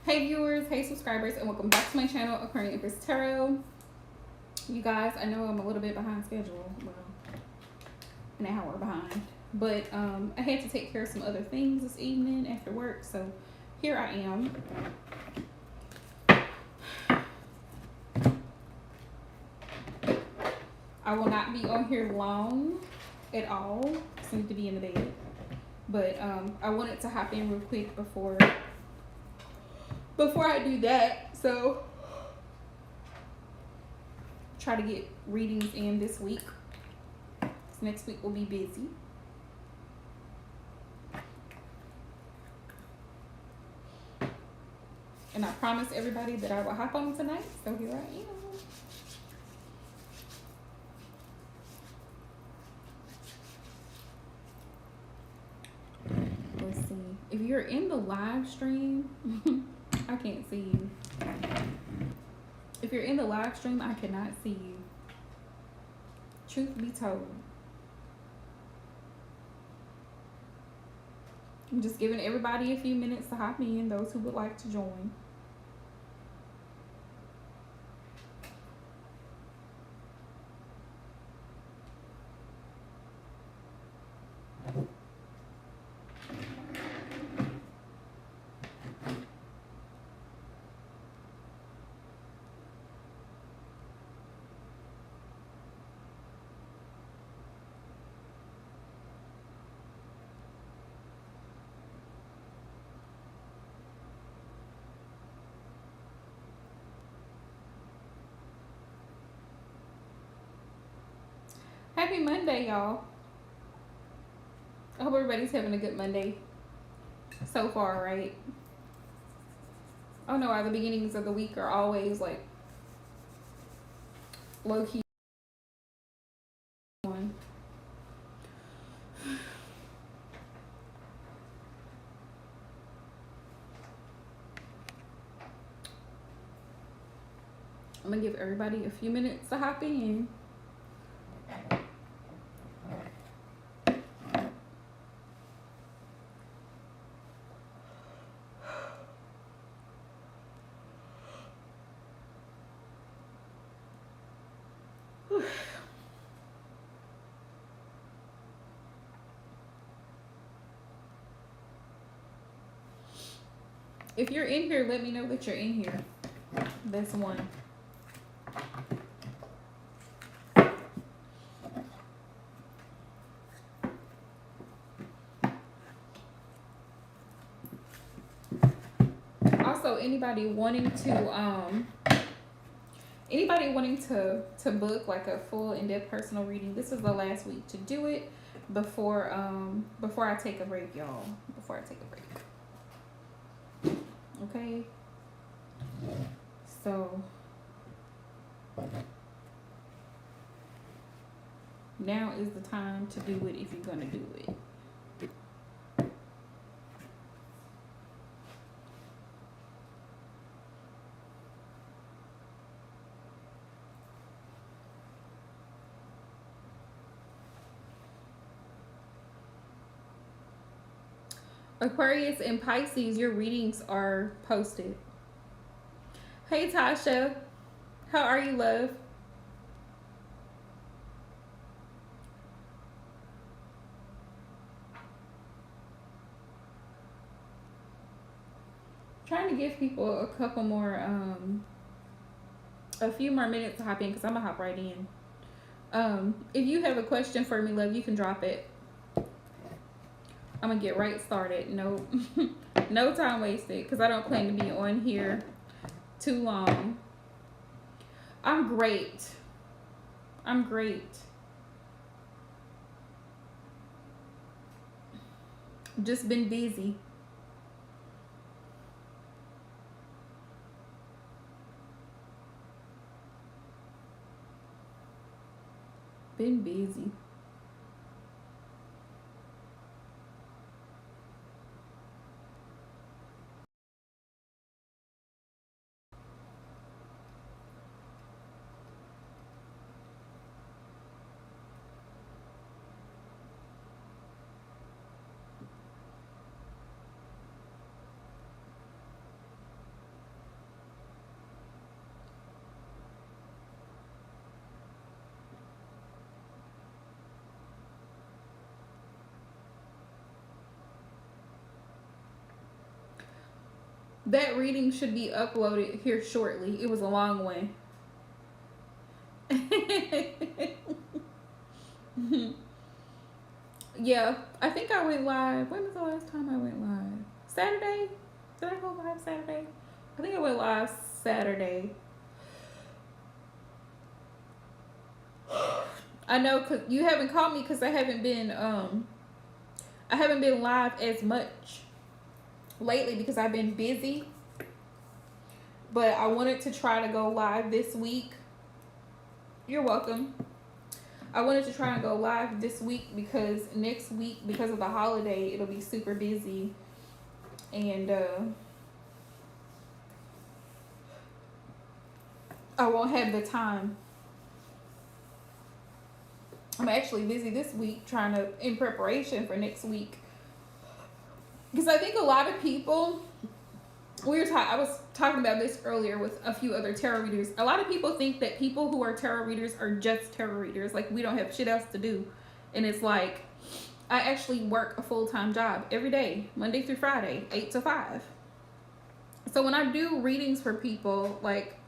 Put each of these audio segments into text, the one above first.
Hey viewers, hey subscribers, and welcome back to my channel, Aquarian Empress Tarot. You guys, I know I'm a little bit behind schedule, well, an hour behind, but I had to take care of some other things this evening after work, so here I am. I will not be on here long at all. I need to be in the bed, but I wanted to hop in real quick before I do that. So try to get readings in this week. Next week will be busy. And I promised everybody that I will hop on tonight, so here I am. Let's see. If you're in the live stream, I can't see you. If you're in the live stream, I cannot see you. Truth be told. I'm just giving everybody a few minutes to hop in, those who would like to join. Happy Monday, y'all. I hope everybody's having a good Monday so far, right? Oh no, the beginnings of the week are always like low key one. I'm gonna give everybody a few minutes to hop in. If you're in here, let me know that you're in here. That's one. Also, anybody wanting to book like a full in-depth personal reading, this is the last week to do it before I take a break, y'all. Before I take a break. Okay. So now is the time to do it if you're gonna do it. Aquarius and Pisces, your readings are posted. Hey Tasha, how are you, love? Trying to give people a few more minutes to hop in because I'm gonna hop right in. If you have a question for me, love, you can drop it. I'm gonna get right started. No, no time wasted because I don't plan to be on here too long. I'm great. Just been busy. Been busy. That reading should be uploaded here shortly. It was a long one. Yeah, I think I went live. When was the last time I went live? Saturday? Did I go live Saturday? I think I went live Saturday. I know, cause you haven't called me because I haven't been live as much lately because I've been busy. But I wanted to try to go live this week. You're welcome. I wanted to try and go live this week because next week, because of the holiday, it'll be super busy. And I won't have the time. I'm actually busy this week trying to, in preparation for next week. Because I think a lot of people, I was talking about this earlier with a few other tarot readers. A lot of people think that people who are tarot readers are just tarot readers. Like, we don't have shit else to do. And it's like, I actually work a full-time job every day, Monday through Friday, 8 to 5. So when I do readings for people, like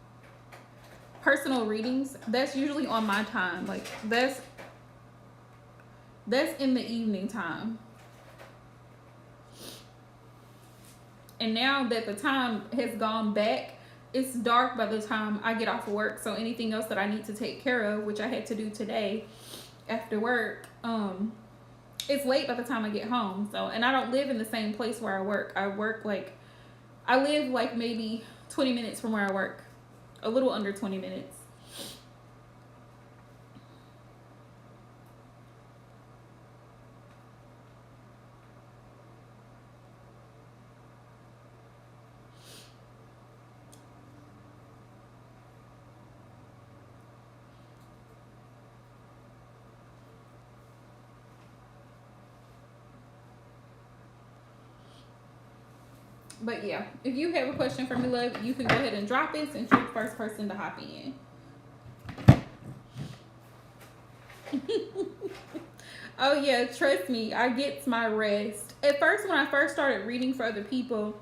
personal readings, that's usually on my time. Like, that's in the evening time. And now that the time has gone back, it's dark by the time I get off of work. So anything else that I need to take care of, which I had to do today after work, it's late by the time I get home. So, and I don't live in the same place where I work. I live like maybe 20 minutes from where I work. A little under 20 minutes. But yeah, if you have a question for me, love, you can go ahead and drop it since you're the first person to hop in. Oh yeah, trust me, I get my rest. At first, when I first started reading for other people,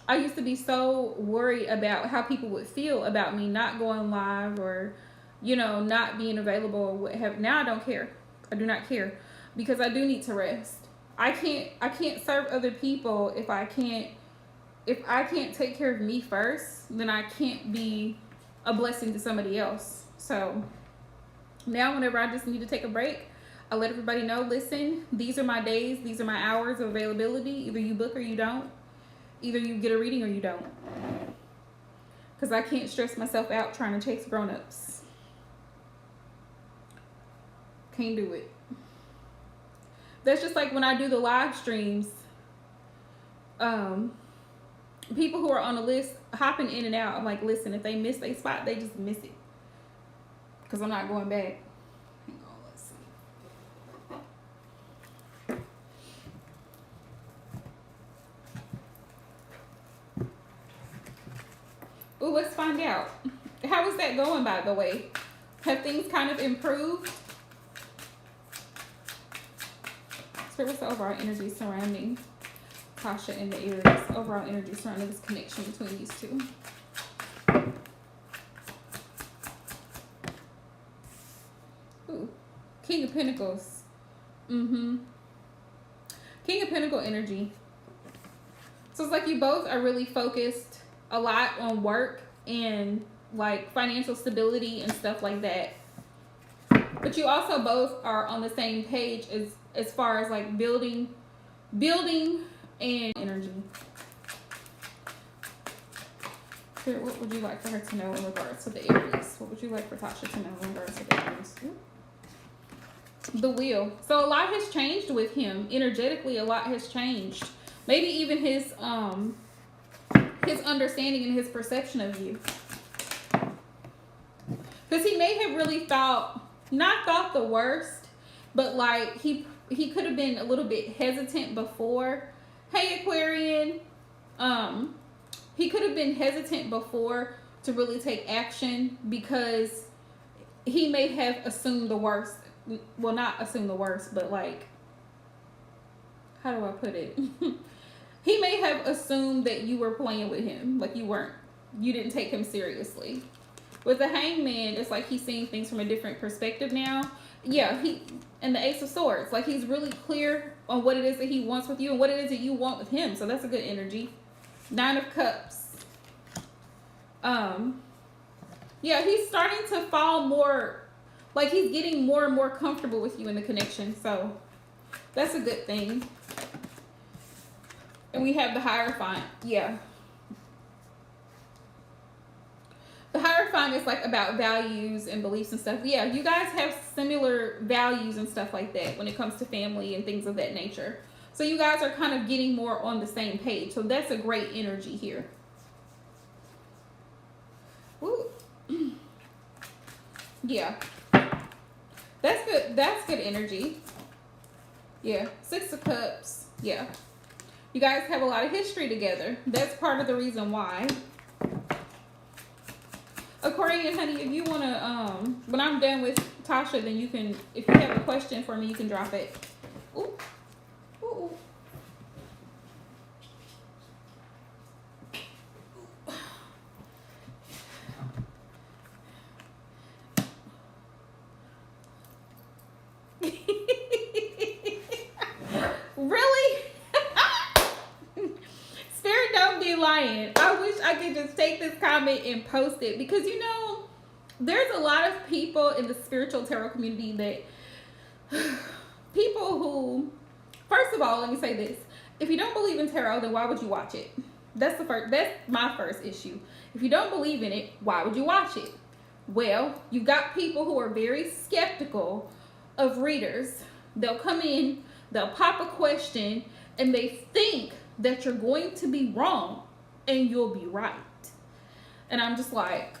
I used to be so worried about how people would feel about me not going live or, not being available or what have. Now I don't care. I do not care because I do need to rest. I can't serve other people if I can't take care of me first, then I can't be a blessing to somebody else. So now whenever I just need to take a break, I let everybody know, listen, these are my days, these are my hours of availability. Either you book or you don't. Either you get a reading or you don't. Because I can't stress myself out trying to chase grown-ups. Can't do it. That's just like when I do the live streams. People who are on the list hopping in and out, I'm like, listen, if they miss their spot, they just miss it. Because I'm not going back. Hang on, let's see. Ooh, let's find out. How is that going, by the way? Have things kind of improved? So what's the overall energy surrounding Tasha and the Aries? Overall energy surrounding this connection between these two. Ooh, King of Pentacles. King of Pentacle energy. So it's like you both are really focused a lot on work and like financial stability and stuff like that. But you also both are on the same page as far as like building and energy. Spirit, what would you like for her to know in regards to the Aries? What would you like for Tasha to know in regards to the Aries? The Wheel. So a lot has changed with him. Energetically, a lot has changed. Maybe even his understanding and his perception of you. Because he may have really not thought the worst, but like he could have been a little bit hesitant before. Hey, Aquarian. He could have been hesitant before to really take action because he may have assumed the worst. Well, not assume the worst, but like, how do I put it? He may have assumed that you were playing with him, like you weren't. You didn't take him seriously. With the Hangman, it's like he's seeing things from a different perspective now. Yeah, and the Ace of Swords, like he's really clear on what it is that he wants with you and what it is that you want with him. So that's a good energy. Nine of Cups. Yeah, he's starting to fall more, like he's getting more and more comfortable with you in the connection. So that's a good thing. And we have the Hierophant. Yeah. The Hierophant is like about values and beliefs and stuff. Yeah, you guys have similar values and stuff like that when it comes to family and things of that nature. So you guys are kind of getting more on the same page. So that's a great energy here. Ooh. Yeah. That's good. That's good energy. Yeah. Six of Cups. Yeah. You guys have a lot of history together. That's part of the reason why. Aquarian, honey, if you want to, when I'm done with Tasha, then you can, if you have a question for me, you can drop it. Ooh. Ooh. Really? Spirit don't be lying. I wish I could just take this comment and post it, because you know there's a lot of people in the spiritual tarot community that people who, first of all, let me say this: if you don't believe in tarot, then why would you watch it? That's my first issue. If you don't believe in it, why would you watch it? Well, you got people who are very skeptical of readers. They'll come in, they'll pop a question, and they think that you're going to be wrong and you'll be right. And I'm just like,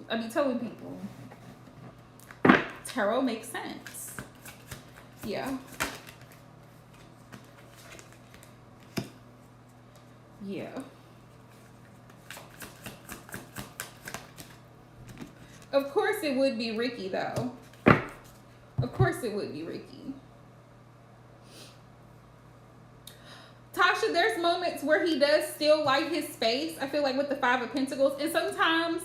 I be telling people, tarot makes sense. Yeah. Yeah. Of course it would be Ricky, though. Of course it would be Ricky. Tasha, there's moments where he does still like his space. I feel like with the Five of Pentacles. And sometimes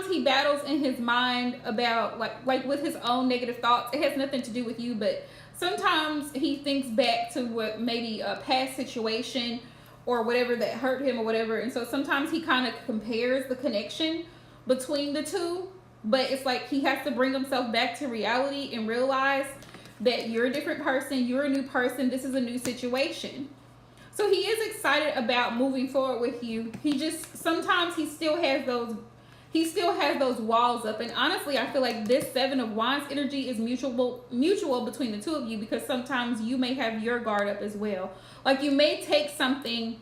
he battles in his mind about like with his own negative thoughts. It has nothing to do with you, but sometimes he thinks back to what maybe a past situation or whatever that hurt him or whatever. And so sometimes he kind of compares the connection between the two, but it's like he has to bring himself back to reality and realize that you're a different person, you're a new person, this is a new situation. So he is excited about moving forward with you. He just, sometimes he still has those walls up. And honestly, I feel like this Seven of Wands energy is mutual between the two of you, because sometimes you may have your guard up as well. Like you may take something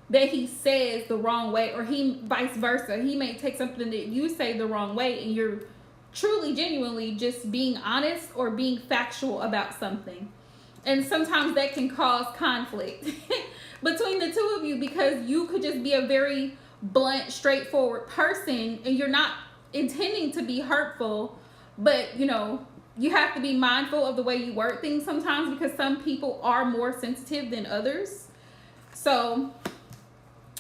that he says the wrong way, or he vice versa. He may take something that you say the wrong way, and you're truly, genuinely just being honest or being factual about something. And sometimes that can cause conflict between the two of you, because you could just be a very blunt, straightforward person and you're not intending to be hurtful, but you know, you have to be mindful of the way you word things sometimes, because some people are more sensitive than others. So,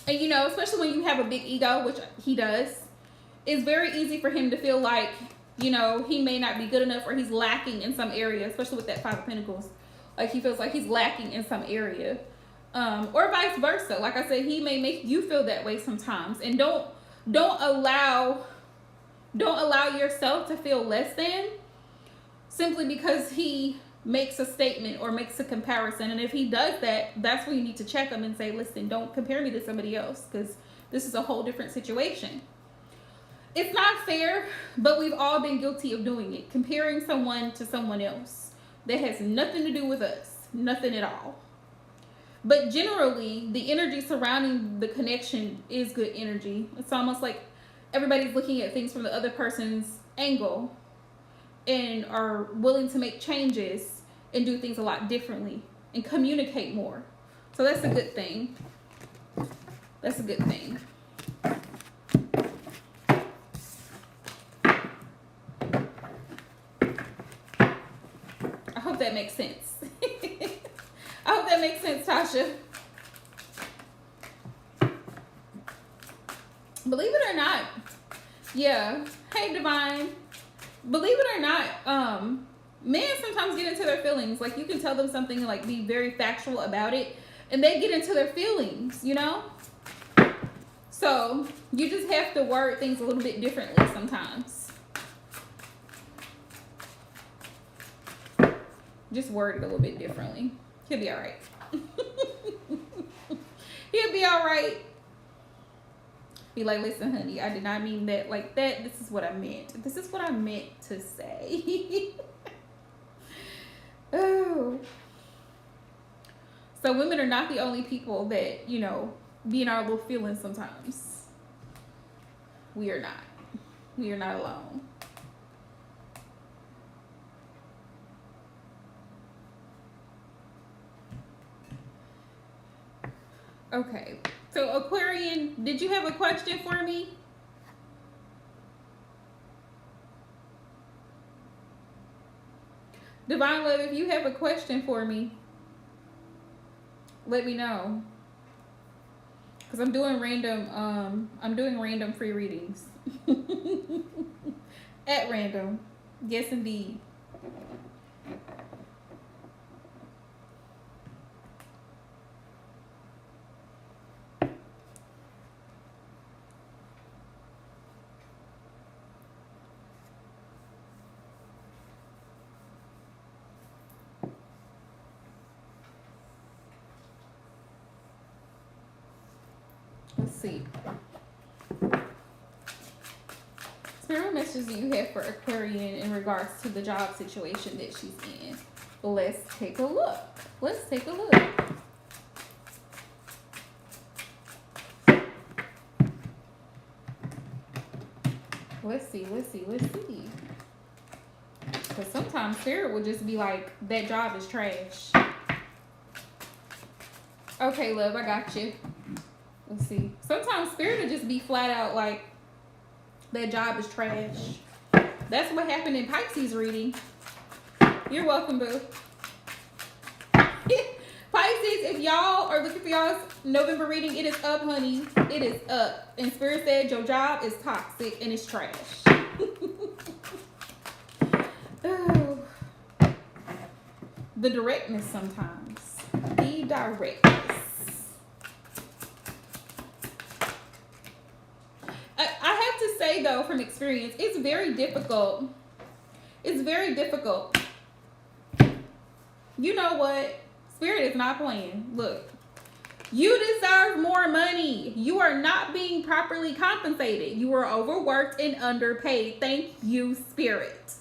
and you know, especially when you have a big ego, which he does, it's very easy for him to feel like, you know, he may not be good enough, or he's lacking in some area, especially with that Five of Pentacles. Like he feels like he's lacking in some area. Or vice versa. Like I said, he may make you feel that way sometimes. And don't allow yourself to feel less than simply because he makes a statement or makes a comparison. And if he does that, that's when you need to check him and say, listen, don't compare me to somebody else, because this is a whole different situation. It's not fair, but we've all been guilty of doing it. Comparing someone to someone else that has nothing to do with us. Nothing at all. But generally, the energy surrounding the connection is good energy. It's almost like everybody's looking at things from the other person's angle and are willing to make changes and do things a lot differently and communicate more. So that's a good thing. That's a good thing. I hope that makes sense. I hope that that make sense, Tasha? Believe it or not, yeah. Hey, Divine. Believe it or not, men sometimes get into their feelings. Like, you can tell them something and, like, be very factual about it, and they get into their feelings, you know? So, you just have to word things a little bit differently sometimes. Just word it a little bit differently. He'll be all right. He'll be all right. Be like, listen, honey, I did not mean that like that. This is what I meant. This is what I meant to say. Oh. So women are not the only people that, you know, be in our little feelings sometimes. We are not. We are not alone. Okay. So Aquarian, did you have a question for me? Divine Love, if you have a question for me, let me know. Cause I'm doing random free readings. At random. Yes indeed. Let's see. Spirit, what messages do you have for Aquarian in regards to the job situation that she's in? Let's take a look. Let's take a look. Let's see. Because sometimes Spirit will just be like, that job is trash. Okay, love, I got you. Let's see. Sometimes Spirit will just be flat out like, that job is trash. That's what happened in Pisces reading. You're welcome, boo. Pisces, if y'all are looking for y'all's November reading, it is up, honey. It is up. And Spirit said your job is toxic and it's trash. Oh. The directness sometimes. The directness. I have to say, though, from experience, it's very difficult. It's very difficult. You know what? Spirit is not playing. Look, you deserve more money. You are not being properly compensated. You are overworked and underpaid. Thank you, Spirit.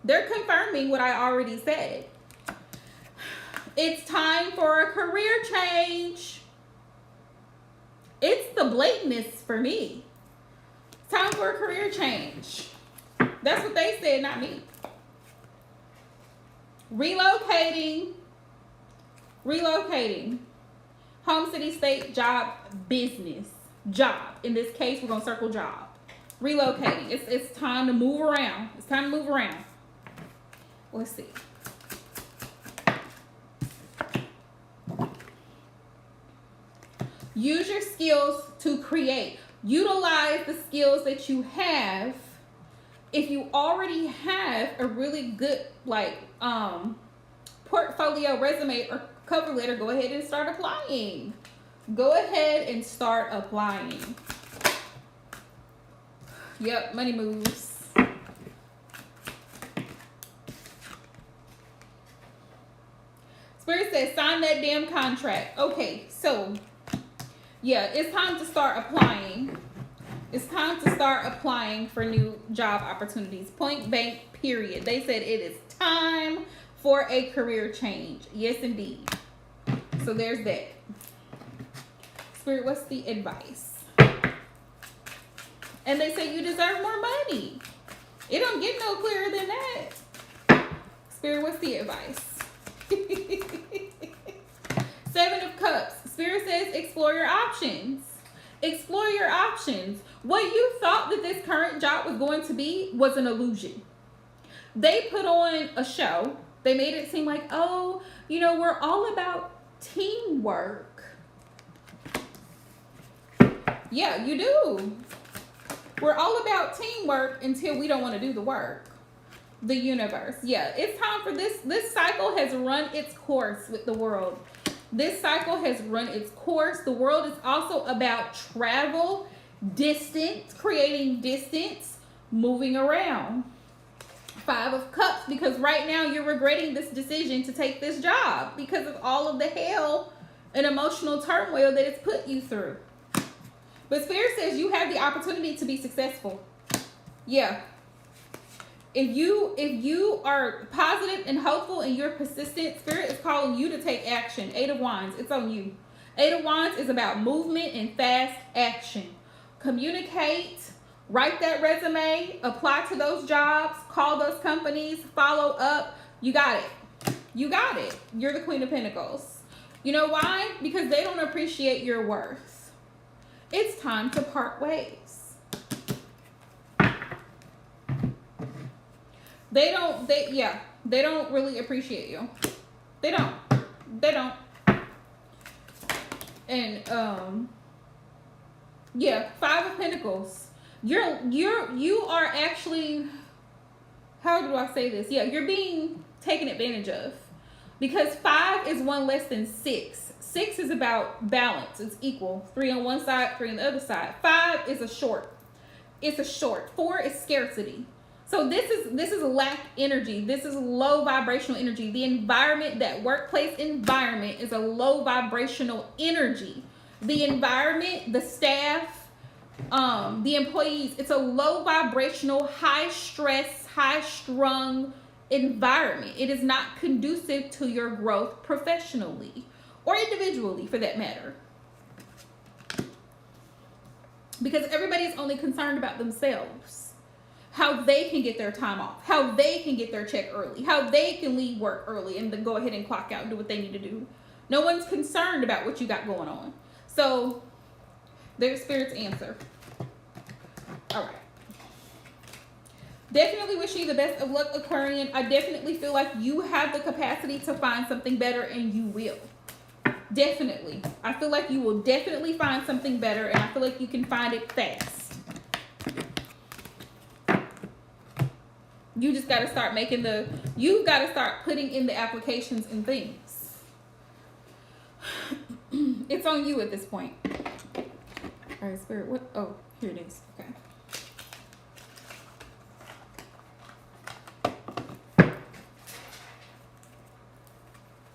They're confirming what I already said. It's time for a career change. It's the blatantness for me. Time for a career change. That's what they said, not me. Relocating. Home, city, state, job, business. Job. In this case, we're going to circle job. Relocating. It's time to move around. It's time to move around. Let's see. Use your skills to create. Utilize the skills that you have. If you already have a really good portfolio, resume, or cover letter, go ahead and start applying. Go ahead and start applying. Yep, money moves. Spirit says sign that damn contract. Okay, so yeah, it's time to start applying. It's time to start applying for new job opportunities. Point blank, period. They said it is time for a career change. Yes, indeed. So there's that. Spirit, what's the advice? And they say you deserve more money. It don't get no clearer than that. Spirit, what's the advice? 7 of Cups. Spirit says explore your options. Explore your options. What you thought that this current job was going to be was an illusion. They put on a show. They made it seem like, oh, you know, we're all about teamwork. Yeah, you do. We're all about teamwork until we don't want to do the work. The universe. Yeah, it's time for this. This cycle has run its course with the world. This cycle has run its course. The world is also about travel, distance, creating distance, moving around. Five of Cups, because right now you're regretting this decision to take this job because of all of the hell and emotional turmoil that it's put you through. But Spirit says you have the opportunity to be successful. Yeah. If you are positive and hopeful and you're persistent, Spirit is calling you to take action. 8 of Wands, it's on you. 8 of Wands is about movement and fast action. Communicate, write that resume, apply to those jobs, call those companies, follow up. You got it. You got it. You're the Queen of Pentacles. You know why? Because they don't appreciate your worth. It's time to part ways. They don't really appreciate you. They don't. And yeah, 5 of Pentacles. You are actually, how do I say this? Yeah, you're being taken advantage of. Because 5 is 1 less than 6. 6 is about balance. It's equal. 3 on one side, 3 on the other side. 5 is a short. It's a short. 4 is scarcity. So this is lack energy. This is low vibrational energy. The environment, that workplace environment, is a low vibrational energy. The environment, the staff, the employees, it's a low vibrational, high stress, high strung environment. It is not conducive to your growth professionally or individually, for that matter. Because everybody's only concerned about themselves. How they can get their time off, how they can get their check early, how they can leave work early and then go ahead and clock out and do what they need to do. No one's concerned about what you got going on. So there's Spirit's answer. All right. Definitely wish you the best of luck, Aquarian. I definitely feel like you have the capacity to find something better, and you will. Definitely. I feel like you will definitely find something better, and I feel like you can find it fast. You just got to start you got to start putting in the applications and things. It's on you at this point. All right, Spirit, what? Oh, here it is. Okay.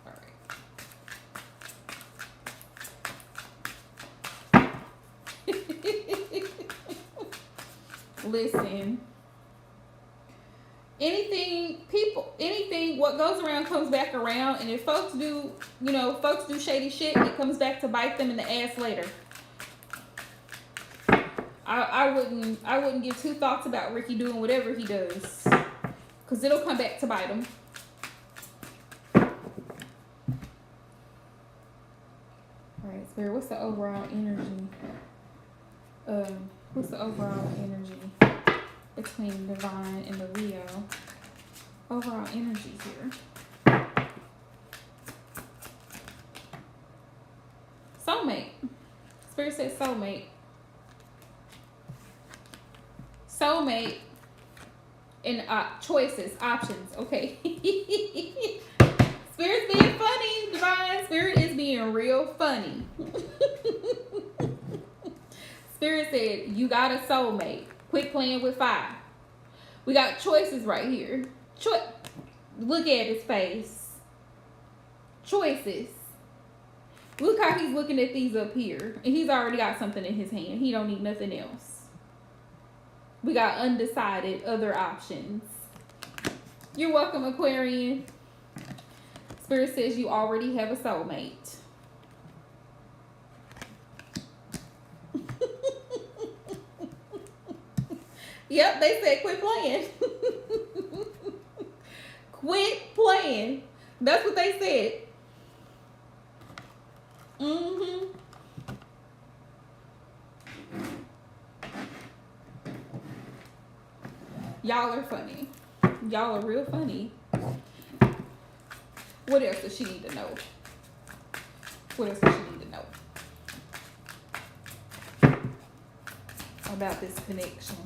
All right. Listen. Anything, what goes around comes back around, and if folks do shady shit, it comes back to bite them in the ass later. I wouldn't give 2 thoughts about Ricky doing whatever he does, because it'll come back to bite him. All right, Spirit, what's the overall energy? What's the overall energy between Divine and the Leo? Overall energy here. Soulmate. Spirit says soulmate. Soulmate and choices, options. Okay. Spirit's being funny, Divine. Spirit is being real funny. Spirit said, you got a soulmate. Quit playing with fire. We got choices right here. Look at his face. Choices. Look how he's looking at these up here. And he's already got something in his hand. He don't need nothing else. We got undecided, other options. You're welcome, Aquarian. Spirit says you already have a soulmate. Yep, they said quit playing. Quit playing. That's what they said. Y'all are funny. Y'all are real funny. What else does she need to know? What else does she need to know about this connection?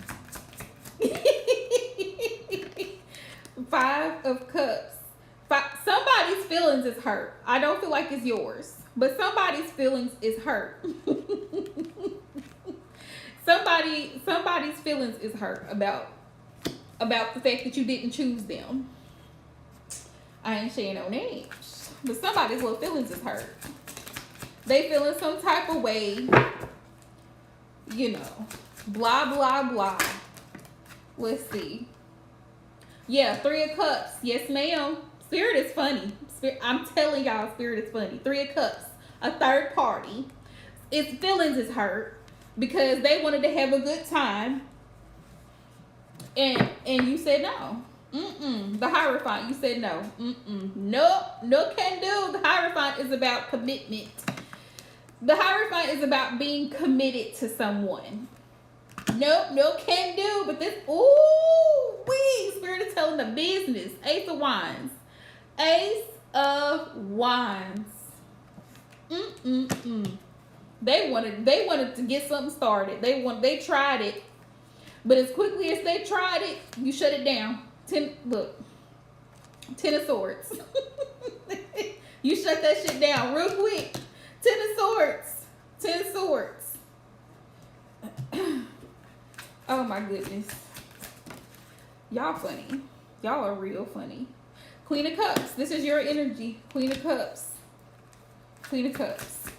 5 of Cups. Somebody's feelings is hurt. I don't feel like it's yours, but somebody's feelings is hurt. Somebody's feelings is hurt about the fact that you didn't choose them. I ain't saying no names, but somebody's little feelings is hurt. They feeling some type of way, you know, blah, blah, blah. Let's see. Yeah, 3 of Cups. Yes, ma'am. Spirit is funny. I'm telling y'all, Spirit is funny. 3 of Cups. A third party. Its feelings is hurt because they wanted to have a good time. And you said no. The Hierophant, you said no. No can do. The Hierophant is about commitment. The Hierophant is about being committed to someone. No can do. But this, Spirit is telling the business. Ace of Wands. Ace of Wands. They wanted to get something started. They tried it. But as quickly as they tried it, you shut it down. 10 of Swords. You shut that shit down real quick. 10 of Swords. 10 of Swords. Oh my goodness. Y'all funny. Y'all are real funny. Queen of Cups. This is your energy. Queen of Cups. Queen of Cups.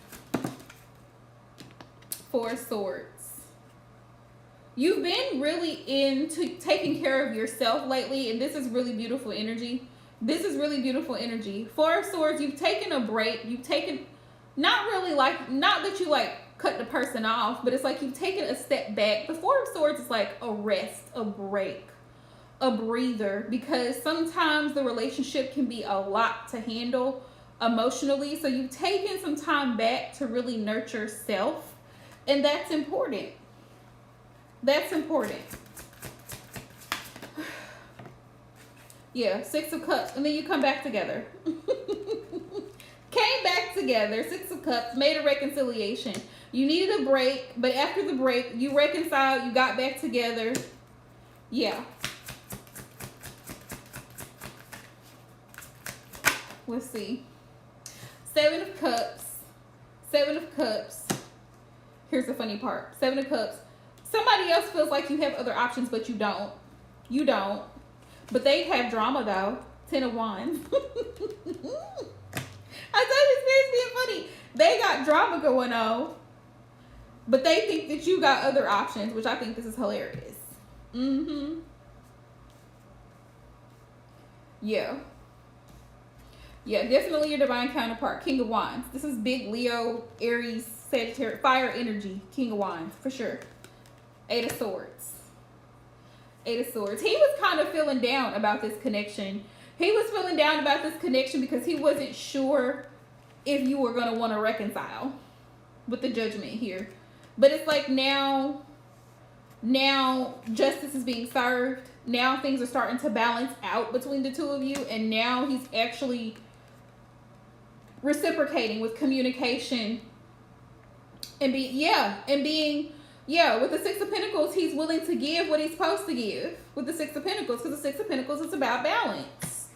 4 of Swords. You've been really into taking care of yourself lately, and this is really beautiful energy. This is really beautiful energy. 4 of Swords, you've taken a break. You've taken, not that you like cut the person off, but it's like you've taken a step back. The 4 of Swords is like a rest, a break, a breather, because sometimes the relationship can be a lot to handle emotionally. So you've taken some time back to really nurture self, and that's important. That's important. Yeah, 6 of Cups, and then you come back together. Came back together, 6 of Cups, made a reconciliation. You needed a break, but after the break, you reconciled, you got back together. Yeah. Let's see. 7 of Cups. 7 of Cups. Here's the funny part. 7 of Cups. Somebody else feels like you have other options, but you don't. You don't. But they have drama, though. 10 of Wands. I thought this man's being funny. They got drama going on, but they think that you got other options, which I think this is hilarious. Yeah. Yeah, definitely your divine counterpart. King of Wands. This is big Leo, Aries, Sagittarius, fire energy. King of Wands, for sure. 8 of Swords. 8 of Swords. He was kind of feeling down about this connection. He was feeling down about this connection because he wasn't sure if you were going to want to reconcile with the Judgment here. But it's like now justice is being served. Now things are starting to balance out between the two of you. And now he's actually reciprocating with communication and being with the 6 of Pentacles, he's willing to give what he's supposed to give with the 6 of Pentacles, because the 6 of Pentacles is about balance.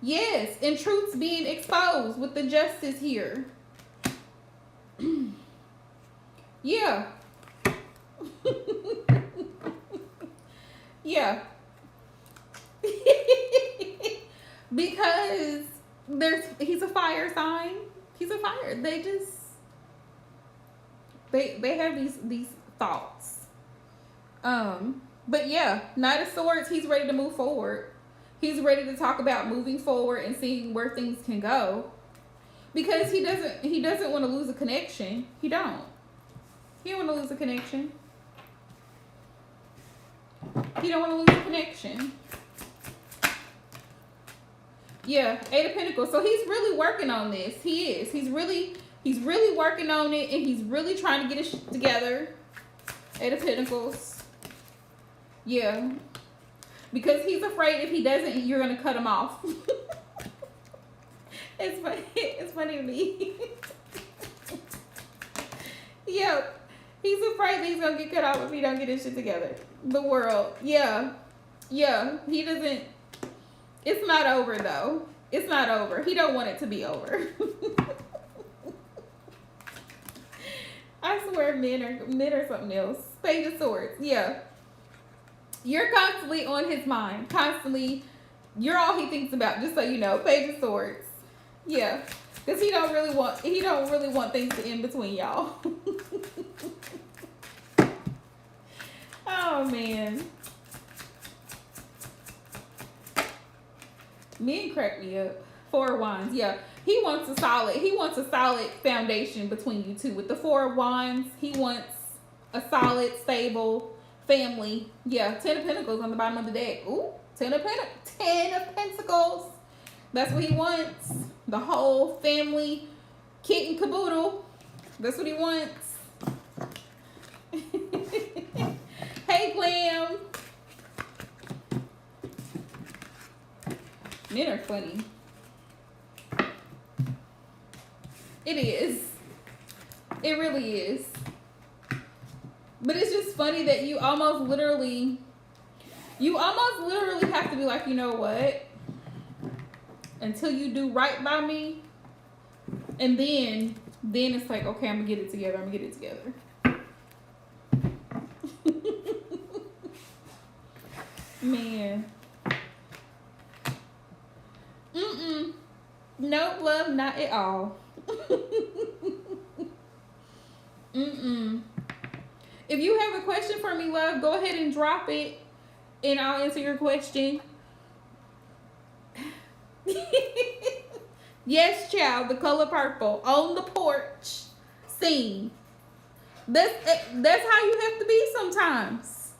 Yes, and truth's being exposed with the justice here. Yeah. Yeah. Because he's a fire sign. He's a fire. They have these thoughts. But yeah, Knight of Swords, he's ready to move forward. He's ready to talk about moving forward and seeing where things can go. Because he doesn't want to lose a connection. He don't want to lose a connection. He don't want to lose a connection. Yeah, 8 of Pentacles. So he's really working on this. He is. He's really working on it, and he's really trying to get it together. 8 of Pentacles. Yeah. Because he's afraid if he doesn't, you're going to cut him off. It's funny. It's funny to me. Yep. He's afraid that he's gonna get cut off if he don't get his shit together. The world. Yeah. Yeah. He doesn't. It's not over though. It's not over. He don't want it to be over. I swear men are something else. Page of Swords. Yeah. You're constantly on his mind. Constantly. You're all he thinks about, just so you know. Page of Swords. Yeah. Because he don't really want things to end between y'all. Oh man. Men crack me up. Four of Wands. Yeah. He wants a solid foundation between you two. With the Four of Wands, he wants a solid, stable family. Yeah. 10 of Pentacles on the bottom of the deck. Ooh. 10 of Pentacles. That's what he wants. The whole family, kit and caboodle. That's what he wants. Hey, Glam. Men are funny. It is. It really is. But it's just funny that you almost literally have to be like, you know what? Until you do right by me, and then it's like, okay, I'm gonna get it together. Man. Nope, love, not at all. If you have a question for me, love, go ahead and drop it, and I'll answer your question. Yes, child, the color purple on the porch scene. That's how you have to be sometimes.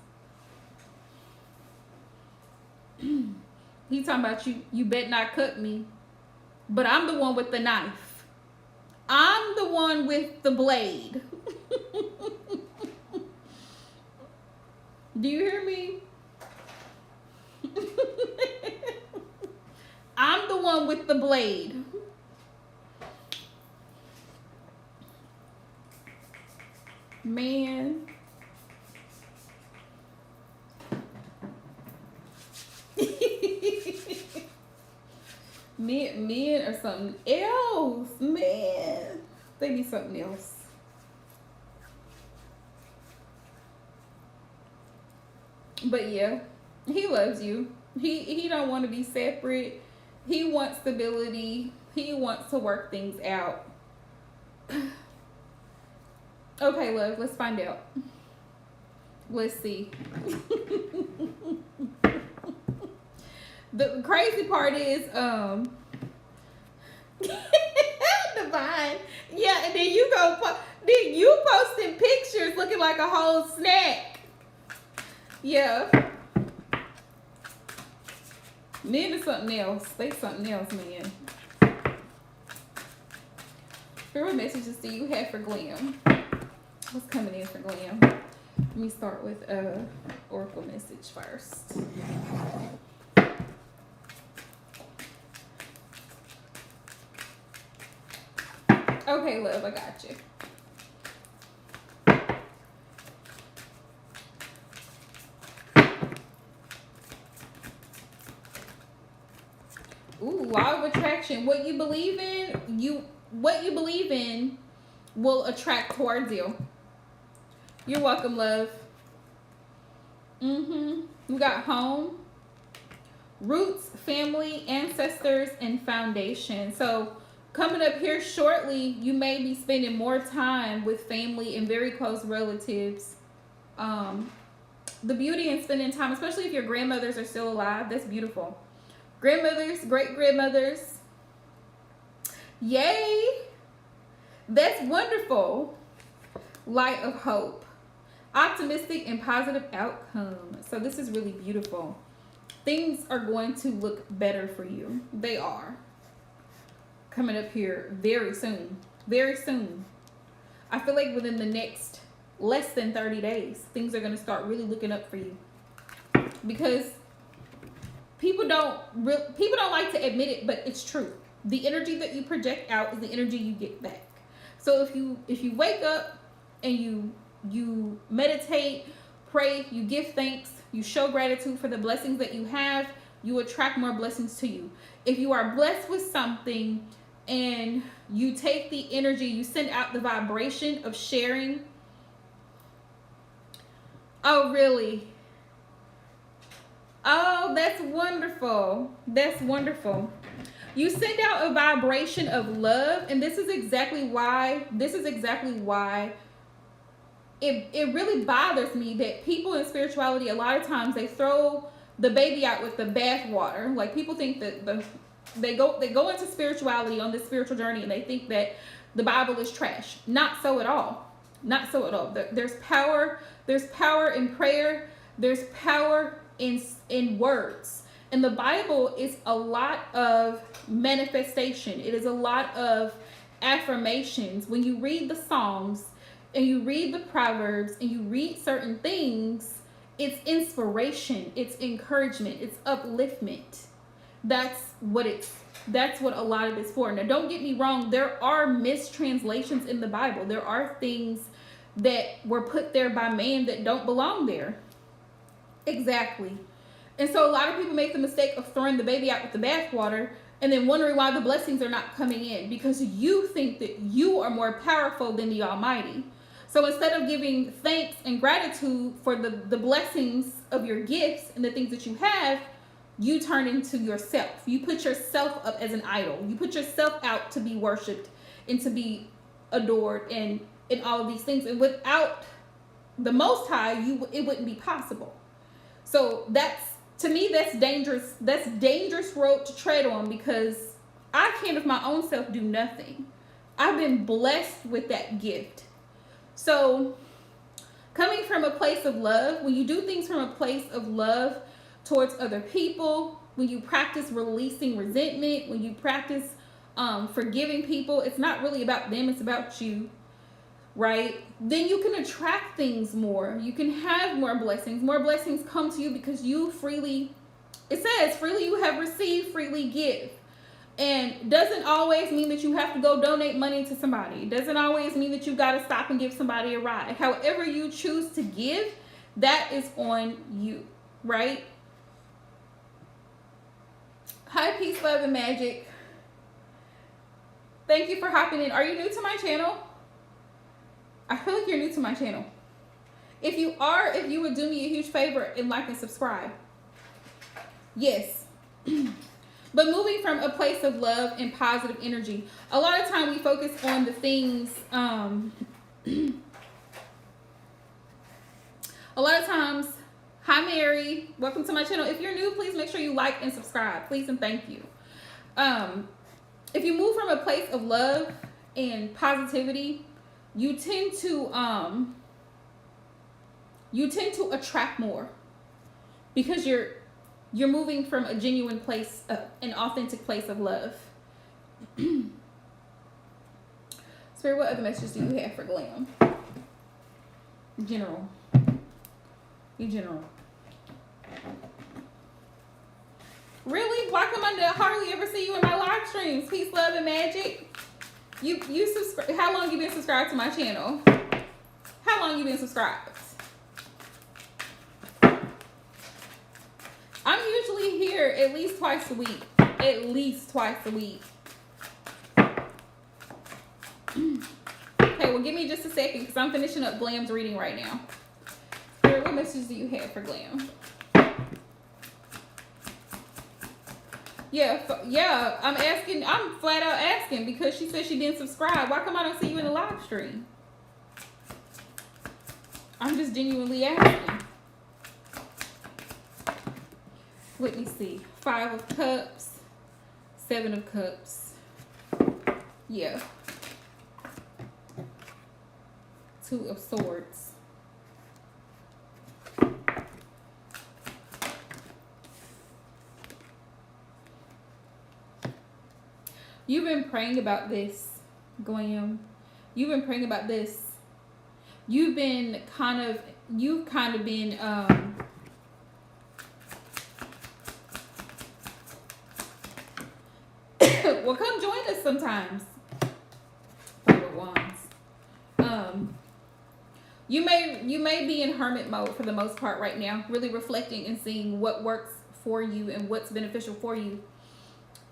He talking about you bet not cut me, but I'm the one with the knife. I'm the one with the blade. Do you hear me? I'm the one with the blade. Man. Men are something else, man. They be something else. But yeah, he loves you. He don't want to be separate. He wants stability. He wants to work things out. Okay, love, let's find out. Let's see. The crazy part is, Divine. Yeah, and then you posting pictures looking like a whole snack. Yeah. Men is something else. They something else, man. What messages do you have for Glam? What's coming in for Glam? Let me start with Oracle message first. Okay, love, I got you. Ooh, law of attraction. What you believe in will attract towards you. You're welcome, love. We got home, roots, family, ancestors, and foundation. So coming up here shortly, you may be spending more time with family and very close relatives. The beauty in spending time, especially if your grandmothers are still alive, that's beautiful. Grandmothers, great-grandmothers. Yay! That's wonderful. Light of hope. Optimistic and positive outcome. So this is really beautiful. Things are going to look better for you. They are. Coming up here very soon. Very soon. I feel like within the next less than 30 days, things are going to start really looking up for you. Because people don't like to admit it, but it's true. The energy that you project out is the energy you get back. So if you wake up and you meditate, pray, you give thanks, you show gratitude for the blessings that you have, you attract more blessings to you. If you are blessed with something and you take the energy, you send out the vibration of sharing. Oh, really? Oh, that's wonderful. That's wonderful. You send out a vibration of love, and this is exactly why it really bothers me that people in spirituality, a lot of times they throw the baby out with the bathwater. Like, people think that they go into spirituality on this spiritual journey and they think that the Bible is trash. Not so at all. Not so at all. There's power. There's power in prayer. There's power in words. And the Bible is a lot of manifestation. It is a lot of affirmations. When you read the Psalms and you read the Proverbs and you read certain things, it's inspiration, it's encouragement, it's upliftment. That's what a lot of it's for. Now, don't get me wrong, there are mistranslations in the Bible. There are things that were put there by man that don't belong there. Exactly. And so a lot of people make the mistake of throwing the baby out with the bathwater and then wondering why the blessings are not coming in, because you think that you are more powerful than the Almighty. So instead of giving thanks and gratitude for the blessings of your gifts and the things that you have, you turn into yourself. You put yourself up as an idol. You put yourself out to be worshipped and to be adored and all of these things. And without the Most High, it wouldn't be possible. So to me, that's dangerous. That's dangerous road to tread on, because I can't of my own self do nothing. I've been blessed with that gift. So coming from a place of love, when you do things from a place of love towards other people, when you practice releasing resentment, when you practice forgiving people, it's not really about them, it's about you, right? Then you can attract things more. You can have more blessings. More blessings come to you because you freely, it says, freely you have received, freely give. And doesn't always mean that you have to go donate money to somebody. It doesn't always mean that you got to stop and give somebody a ride. However you choose to give, that is on you, right? Hi, peace, love, and magic. Thank you for hopping in. Are you new to my channel? I feel like you're new to my channel. If you are, if you would do me a huge favor and like and subscribe. Yes. But moving from a place of love and positive energy, a lot of time we focus on the things, a lot of times, hi Mary, welcome to my channel. If you're new, please make sure you like and subscribe, please and thank you. If you move from a place of love and positivity, you tend to attract more, because you're moving from a genuine place, an authentic place of love. Spirit, what other messages do you have for Glam? General. In general. Really? Why come I hardly ever see you in my live streams? Peace, love, and magic. You subscribe. How long you been subscribed to my channel? How long you been subscribed? I'm usually here at least twice a week. At least twice a week. Okay, well, give me just a second, because I'm finishing up Glam's reading right now. Spirit, what message do you have for Glam? Yeah, I'm asking. I'm flat out asking, because she said she didn't subscribe. Why come I don't see you in the live stream? I'm just genuinely asking. Let me see. 5 of Cups, 7 of Cups. Yeah. 2 of Swords. You've been praying about this, Glam. You've been praying about this. You've kind of been well, come join us sometimes. 5 of Wands. You may be in hermit mode for the most part right now, really reflecting and seeing what works for you and what's beneficial for you.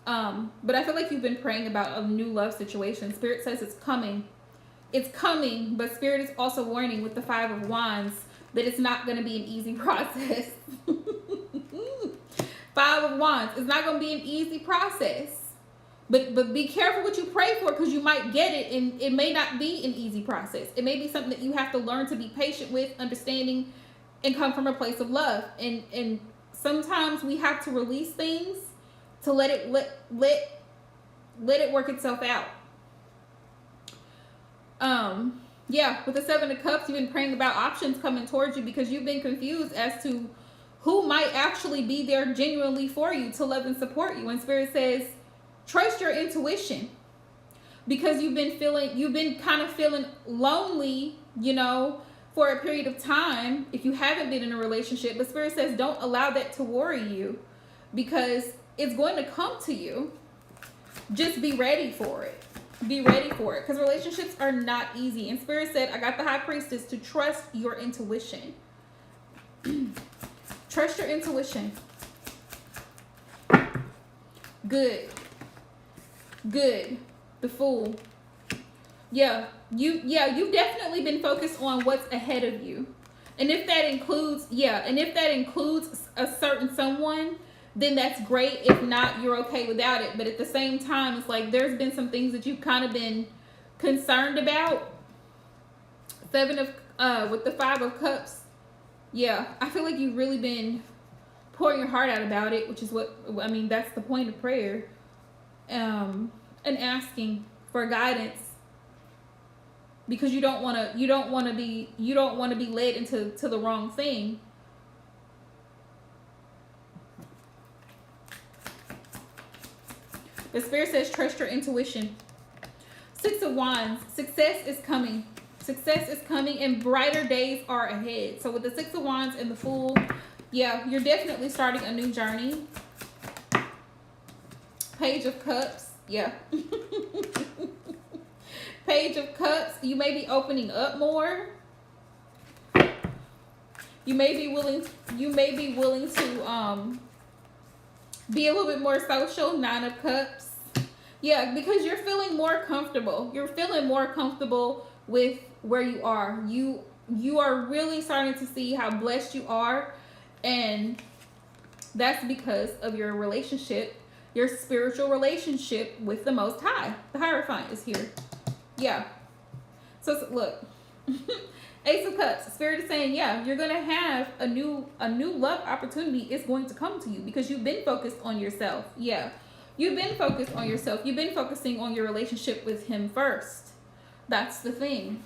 But I feel like you've been praying about a new love situation. Spirit says it's coming. It's coming, but Spirit is also warning with the Five of Wands that it's not going to be an easy process. Five of Wands. It's not going to be an easy process. But be careful what you pray for, because you might get it and it may not be an easy process. It may be something that you have to learn to be patient with, understanding, and come from a place of love. And sometimes we have to release things to let it work itself out. Yeah, with the Seven of Cups, you've been praying about options coming towards you because you've been confused as to who might actually be there genuinely for you to love and support you. And Spirit says, trust your intuition, because you've been kind of feeling lonely, for a period of time if you haven't been in a relationship. But Spirit says, don't allow that to worry you, because it's going to come to you. Just be ready for it. Be ready for it, because relationships are not easy. And Spirit said, I got the High Priestess to trust your intuition. Trust your intuition. Good. The Fool. You've definitely been focused on what's ahead of you. And if that includes a certain someone, then that's great. If not, you're okay without it. But at the same time, it's like there's been some things that you've kind of been concerned about. With the Five of Cups. Yeah, I feel like you've really been pouring your heart out about it, which is that's the point of prayer. And asking for guidance, because you don't want to be led into the wrong thing. The Spirit says, trust your intuition. Six of Wands. Success is coming. Success is coming, and brighter days are ahead. So with the Six of Wands and the Fool, yeah, you're definitely starting a new journey. Page of Cups. Yeah. Page of Cups. You may be opening up more. You may be willing to be a little bit more social. Nine of Cups. Yeah, because you're feeling more comfortable. You're feeling more comfortable with where you are. You are really starting to see how blessed you are, and that's because of your relationship, your spiritual relationship with the Most High. The Hierophant is here. Yeah. So look. Ace of Cups. Spirit is saying, yeah, you're going to have a new love opportunity is going to come to you, because you've been focused on yourself. Yeah. You've been focused on yourself. You've been focusing on your relationship with him first. That's the thing.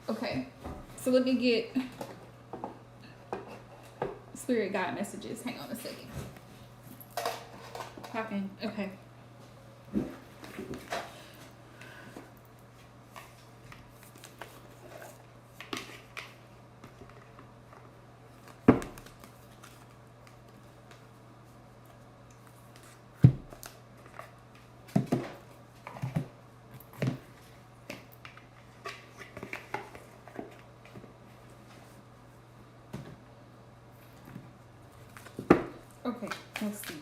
Okay. So let me get Spirit guide messages. Hang on a second. Popping. Okay. Okay, let's see.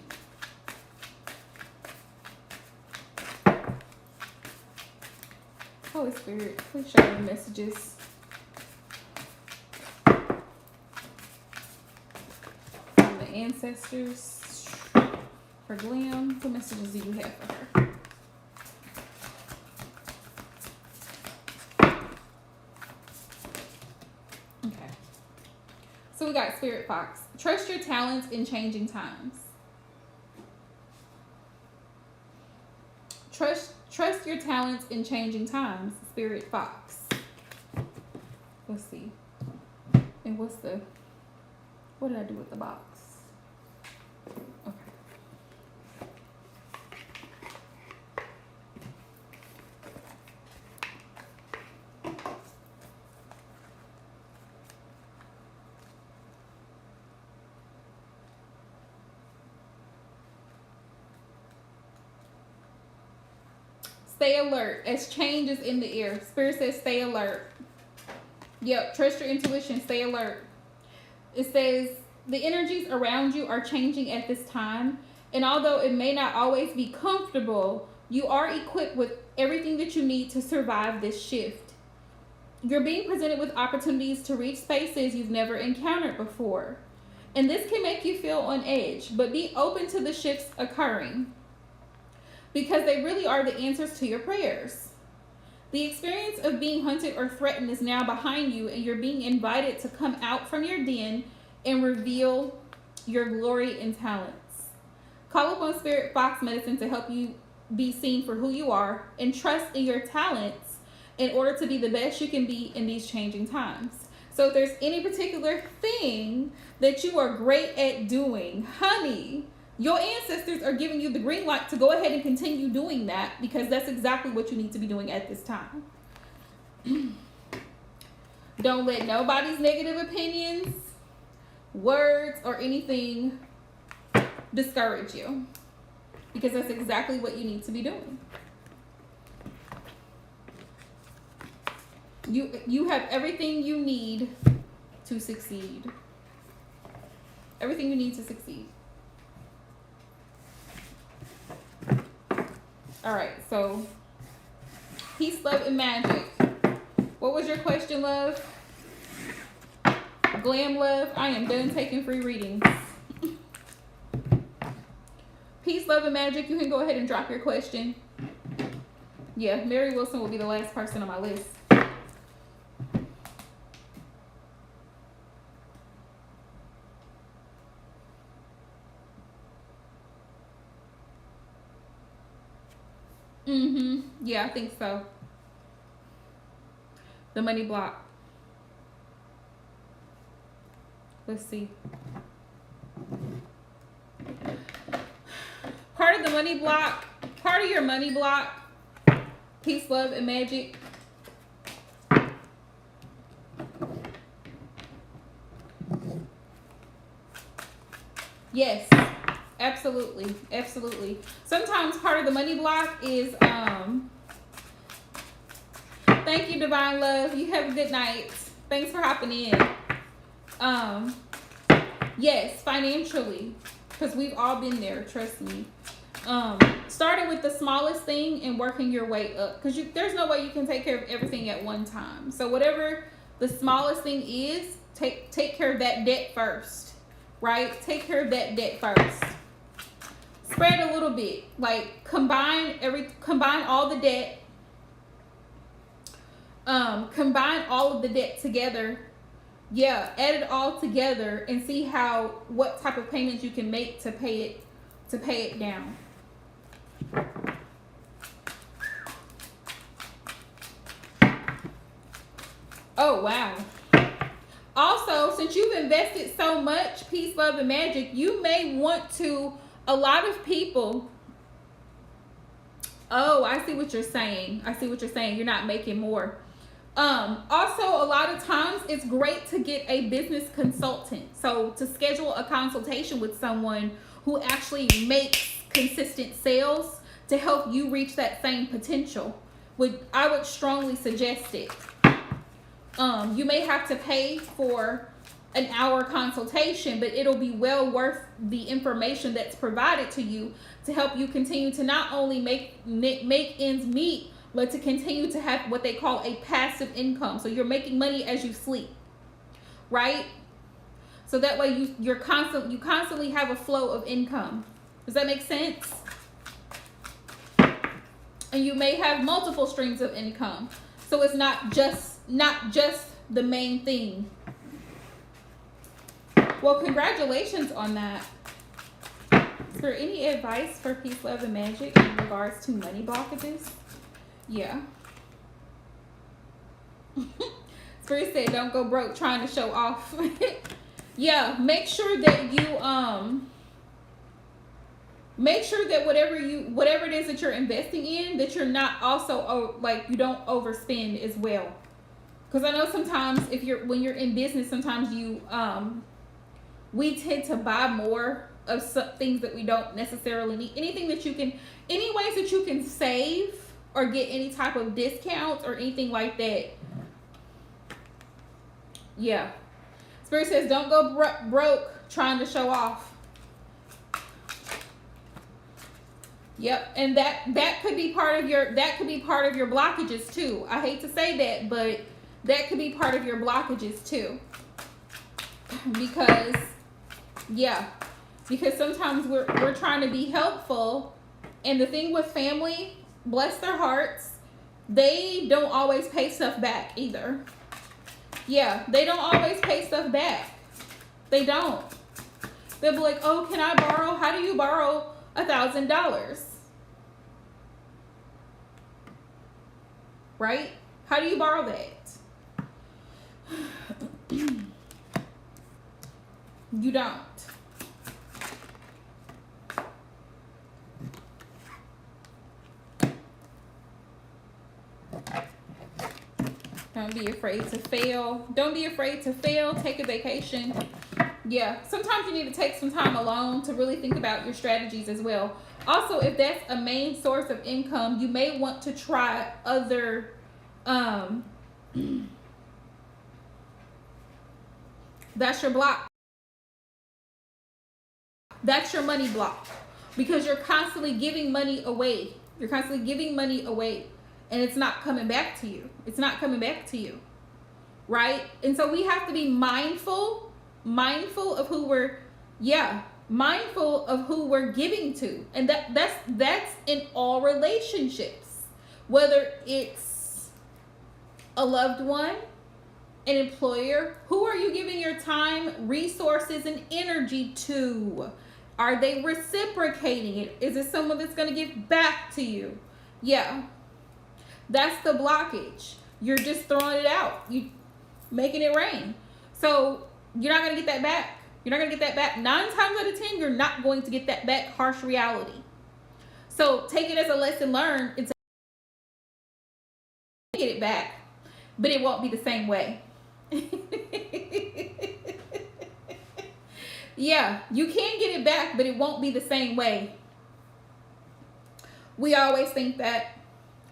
Holy Spirit, please show me messages. From the ancestors for Glam. What messages do you have for her? Okay. So we got Spirit Fox. Trust your talents in changing times. Trust your talents in changing times. Spirit Fox. Let's see. And what did I do with the box? Okay. Stay alert as change is in the air. Spirit says stay alert. Yep, trust your intuition, stay alert. It says the energies around you are changing at this time, and although it may not always be comfortable, you are equipped with everything that you need to survive this shift. You're being presented with opportunities to reach spaces you've never encountered before. And this can make you feel on edge, but be open to the shifts occurring because they really are the answers to your prayers. The experience of being hunted or threatened is now behind you, and you're being invited to come out from your den and reveal your glory and talents. Call upon Spirit Fox Medicine to help you be seen for who you are and trust in your talents in order to be the best you can be in these changing times. So if there's any particular thing that you are great at doing, honey, your ancestors are giving you the green light to go ahead and continue doing that, because that's exactly what you need to be doing at this time. Don't let nobody's negative opinions, words, or anything discourage you, because that's exactly what you need to be doing. You have everything you need to succeed. Everything you need to succeed. All right, so peace, love, and magic. What was your question, love? Glam, love. I am done taking free readings. Peace, love, and magic. You can go ahead and drop your question. Yeah, Mary Wilson will be the last person on my list. Yeah, I think so. The money block. Let's see. Part of the money block, part of your money block, peace, love, and magic. Yes. Absolutely. Absolutely. Sometimes part of the money block is, thank you, Divine Love. You have a good night. Thanks for hopping in. Yes, financially, because we've all been there, trust me. Starting with the smallest thing and working your way up, because there's no way you can take care of everything at one time. So whatever the smallest thing is, take care of that debt first, right? Take care of that debt first. Spread a little bit, like combine all the debt, combine all of the debt together. Yeah, add it all together and see what type of payments you can make to pay it down. Oh wow. Also, since you've invested so much, peace, love, and magic, you may want to. A lot of people, oh, I see what you're saying. You're not making more. Also, a lot of times it's great to get a business consultant. So to schedule a consultation with someone who actually makes consistent sales to help you reach that same potential. I would strongly suggest it. You may have to pay for an hour consultation, but it'll be well worth the information that's provided to you to help you continue to not only make ends meet, but to continue to have what they call a passive income. So you're making money as you sleep, right? So that way you constantly have a flow of income. Does that make sense? And you may have multiple streams of income. So it's not just the main thing. Well, congratulations on that. Is there any advice for peace, love, and magic in regards to money blockages? Yeah. Spirit said, don't go broke trying to show off. Yeah, make sure that whatever it is that you're investing in, that you're not also you don't overspend as well. Because I know sometimes when you're in business, sometimes we tend to buy more of some things that we don't necessarily need. Any ways that you can save or get any type of discounts or anything like that, Yeah. Spirit says don't go broke trying to show off. Yep, and that could be part of your blockages too. I hate to say that, but that could be part of your blockages too. Because because sometimes we're trying to be helpful, and the thing with family, bless their hearts, they don't always pay stuff back either. Yeah, they don't always pay stuff back. They don't. They'll be like, oh, can I borrow? How do you borrow $1,000? Right? How do you borrow that? You don't. Don't be afraid to fail. Don't be afraid to fail. Take a vacation. Yeah, sometimes you need to take some time alone to really think about your strategies as well. Also, if that's a main source of income, you may want to try other that's your block. That's your money block, because you're constantly giving money away. You're constantly giving money away, and it's not coming back to you. It's not coming back to you, right? And so we have to be mindful of who we're mindful of who we're giving to. And that's in all relationships, whether it's a loved one, an employer. Who are you giving your time, resources, and energy to? Are they reciprocating it? Is it someone that's going to give back to you? Yeah, that's the blockage. You're just throwing it out. You making it rain. So you're not going to get that back. You're not going to get that back. 9 times out of 10, you're not going to get that back. Harsh reality. So take it as a lesson learned and get it back, but it won't be the same way. Yeah, you can get it back, but it won't be the same way. We always think that.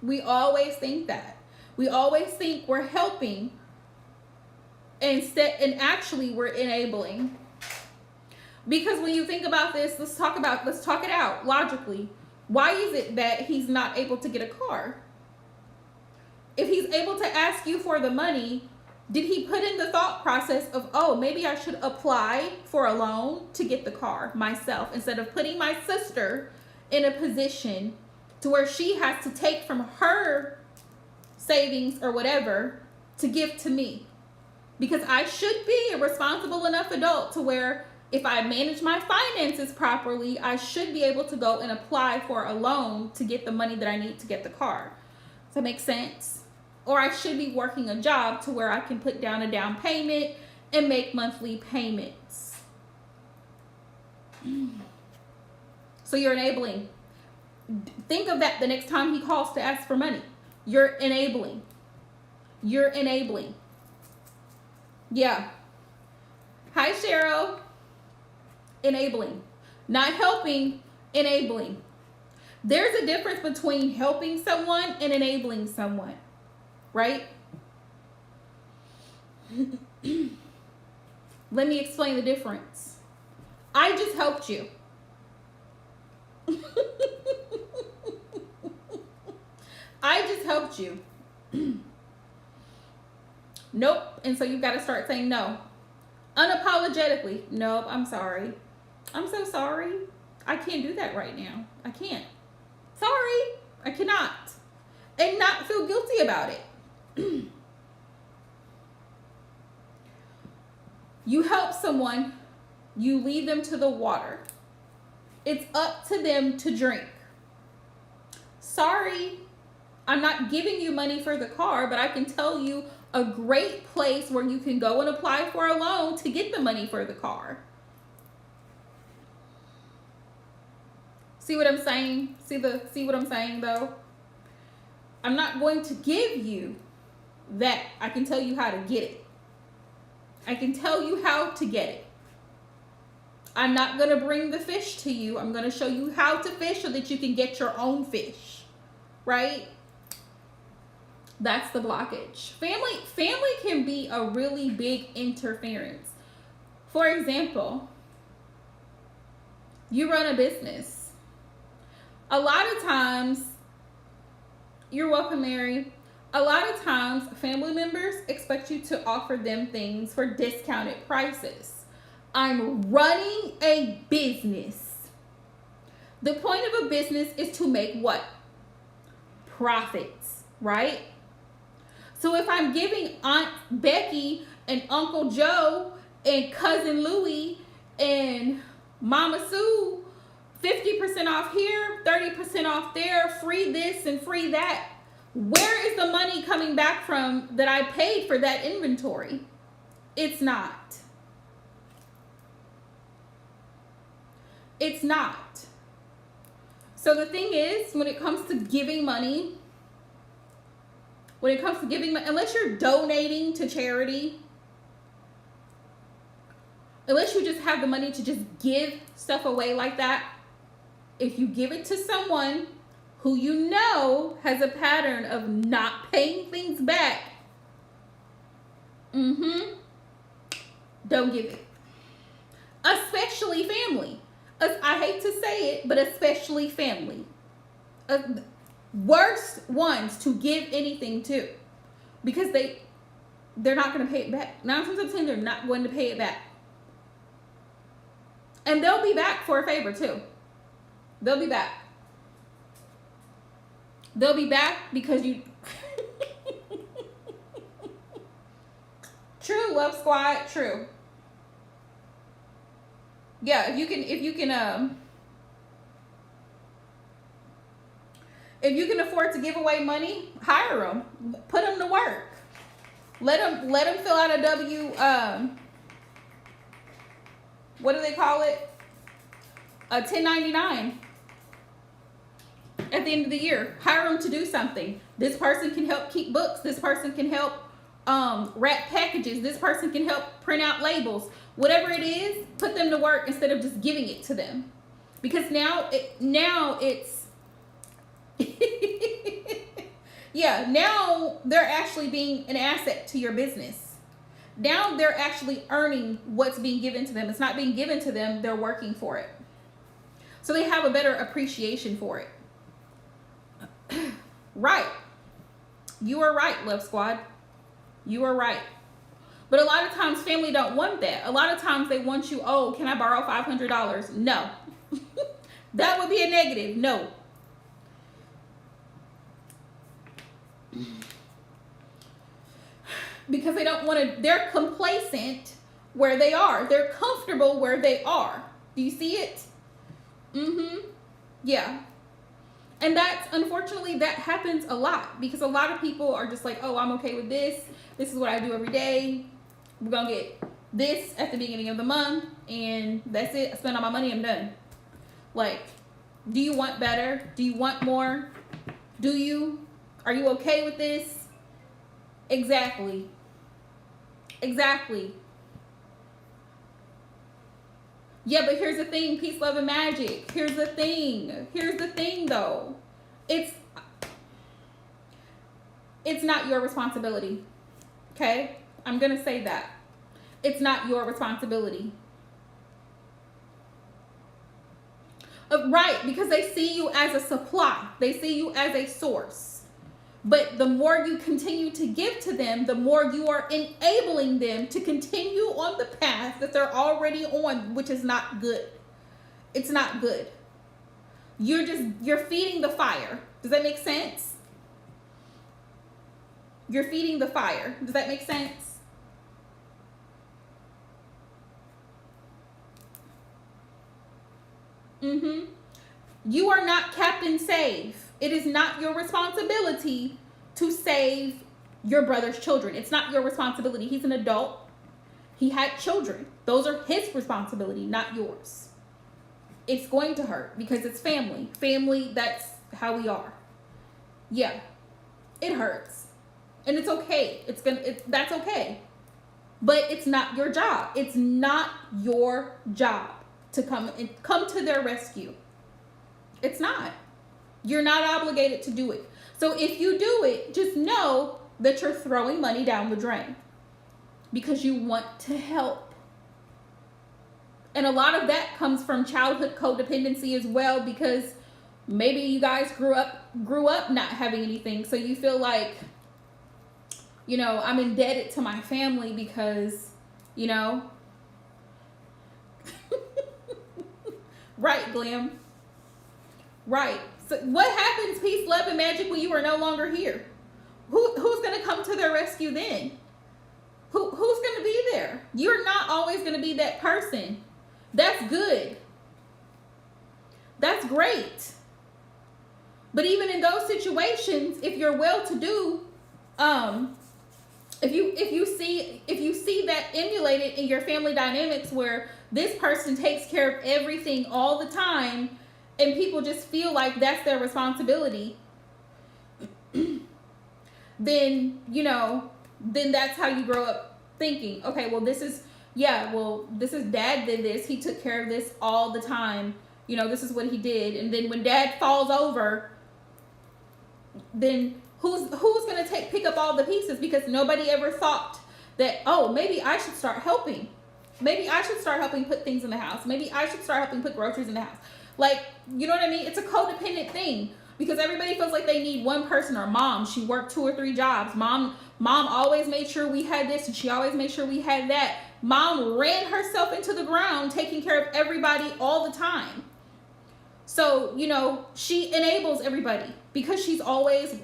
We always think that. We always think we're helping, and actually we're enabling. Because when you think about this, let's talk it out logically. Why is it that he's not able to get a car? If he's able to ask you for the money, did he put in the thought process of, oh, maybe I should apply for a loan to get the car myself, instead of putting my sister in a position to where she has to take from her savings or whatever to give to me? Because I should be a responsible enough adult to where if I manage my finances properly, I should be able to go and apply for a loan to get the money that I need to get the car. Does that make sense? Or I should be working a job to where I can put down a down payment and make monthly payments. So you're enabling. Think of that the next time he calls to ask for money. You're enabling. You're enabling. Yeah. Hi, Cheryl. Enabling. Not helping, enabling. There's a difference between helping someone and enabling someone. Right? Let me explain the difference. I just helped you. I just helped you. Nope. And so you've got to start saying no. Unapologetically. Nope, I'm sorry. I'm so sorry. I can't do that right now. I can't. Sorry. I cannot. And not feel guilty about it. You help someone, you lead them to the water. It's up to them to drink. Sorry, I'm not giving you money for the car, but I can tell you a great place where you can go and apply for a loan to get the money for the car. See what I'm saying? See what I'm saying though? I'm not going to give you that. I can tell you how to get it. I can tell you how to get it. I'm not going to bring the fish to you. I'm going to show you how to fish so that you can get your own fish. Right? That's the blockage. Family can be a really big interference. For example, you run a business. A lot of times, you're welcome, Mary. A lot of times, family members expect you to offer them things for discounted prices. I'm running a business. The point of a business is to make what? Profits, right? So if I'm giving Aunt Becky and Uncle Joe and Cousin Louie and Mama Sue 50% off here, 30% off there, free this and free that, where is the money coming back from that I paid for that inventory? It's not. It's not. So the thing is, when it comes to giving money, unless you're donating to charity, unless you just have the money to just give stuff away like that, if you give it to someone who you know has a pattern of not paying things back, don't give it. Especially family. I hate to say it, but especially family. Worst ones to give anything to, because they're not going to pay it back. 9 times out of 10, they're not going to pay it back, and they'll be back for a favor too. They'll be back. They'll be back because you. True, Love Squad. True. Yeah, if you can afford to give away money, hire them. Put them to work. Let them fill out a what do they call it? A 1099. At the end of the year, hire them to do something. This person can help keep books. This person can help wrap packages. This person can help print out labels. Whatever it is, put them to work instead of just giving it to them. Because now it's yeah, now they're actually being an asset to your business. Now they're actually earning what's being given to them. It's not being given to them, they're working for it. So they have a better appreciation for it. Right. You are right, Love Squad. You are right. But a lot of times family don't want that. A lot of times they want you, oh, can I borrow $500? No. That would be a negative. No. Because they don't want to, they're complacent where they are. They're comfortable where they are. Do you see it? Yeah. And that's, unfortunately, that happens a lot because a lot of people are just like, oh, I'm okay with this. This is what I do every day. We're going to get this at the beginning of the month and that's it. I spend all my money. I'm done. Like, do you want better? Do you want more? Do you? Are you okay with this? Exactly. Exactly. Yeah, but here's the thing, peace, love, and magic. Here's the thing. Here's the thing, though. It's not your responsibility. Okay? I'm going to say that. It's not your responsibility. Right, because they see you as a supply. They see you as a source. But the more you continue to give to them, the more you are enabling them to continue on the path that they're already on, which is not good. It's not good. You're feeding the fire. Does that make sense? You're feeding the fire. Does that make sense? You are not Captain Save. It is not your responsibility to save your brother's children. It's not your responsibility. He's an adult. He had children. Those are his responsibility, not yours. It's going to hurt because it's family. Family, that's how we are. Yeah. It hurts. And it's okay. That's okay. But it's not your job. It's not your job to come to their rescue. It's not. You're not obligated to do it. So if you do it, just know that you're throwing money down the drain because you want to help. And a lot of that comes from childhood codependency as well, because maybe you guys grew up not having anything. So you feel like, you know, I'm indebted to my family because, you know, right, Glam. Right. So what happens, peace, love, and magic, when you are no longer here? Who's going to come to their rescue then? Who's going to be there? You're not always going to be that person. That's good. That's great. But even in those situations, if you're well-to-do, if you see that emulated in your family dynamics where this person takes care of everything all the time, and people just feel like that's their responsibility, then, you know, then that's how you grow up thinking, okay, well, this is dad did this. He took care of this all the time. You know, this is what he did. And then when dad falls over, then who's going to pick up all the pieces? Because nobody ever thought that, oh, maybe I should start helping. Maybe I should start helping put things in the house. Maybe I should start helping put groceries in the house. Like, you know what I mean? It's a codependent thing because everybody feels like they need one person. Or mom, she worked 2 or 3 jobs. Mom always made sure we had this and she always made sure we had that. Mom ran herself into the ground taking care of everybody all the time. So, you know, she enables everybody because she's always,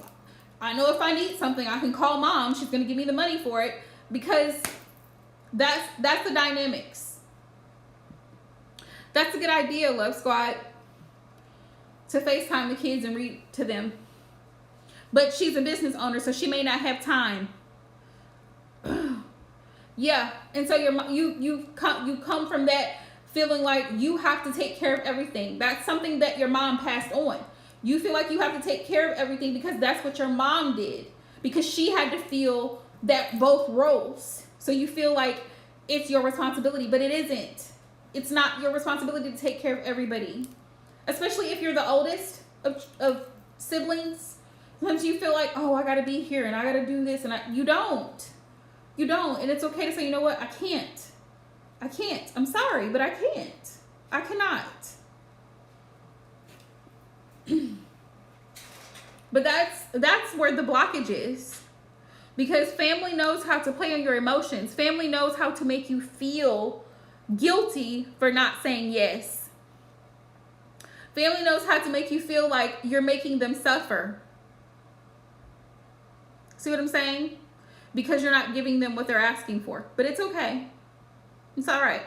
I know if I need something, I can call mom. She's going to give me the money for it, because that's the dynamics. That's a good idea, Love Squad, to FaceTime the kids and read to them. But she's a business owner, so she may not have time. Yeah, and so you come from that feeling like you have to take care of everything. That's something that your mom passed on. You feel like you have to take care of everything because that's what your mom did, because she had to feel that both roles. So you feel like it's your responsibility, but it isn't. It's not your responsibility to take care of everybody, especially if you're the oldest of siblings. Sometimes you feel like, oh, I got to be here and I got to do this, and you don't. You don't. And it's okay to say, you know what? I can't. I'm sorry, but I can't. I cannot. But that's where the blockage is. Because family knows how to play on your emotions. Family knows how to make you feel guilty for not saying yes. Family knows how to make you feel like you're making them suffer. See what I'm saying? Because you're not giving them what they're asking for. But it's okay. It's all right.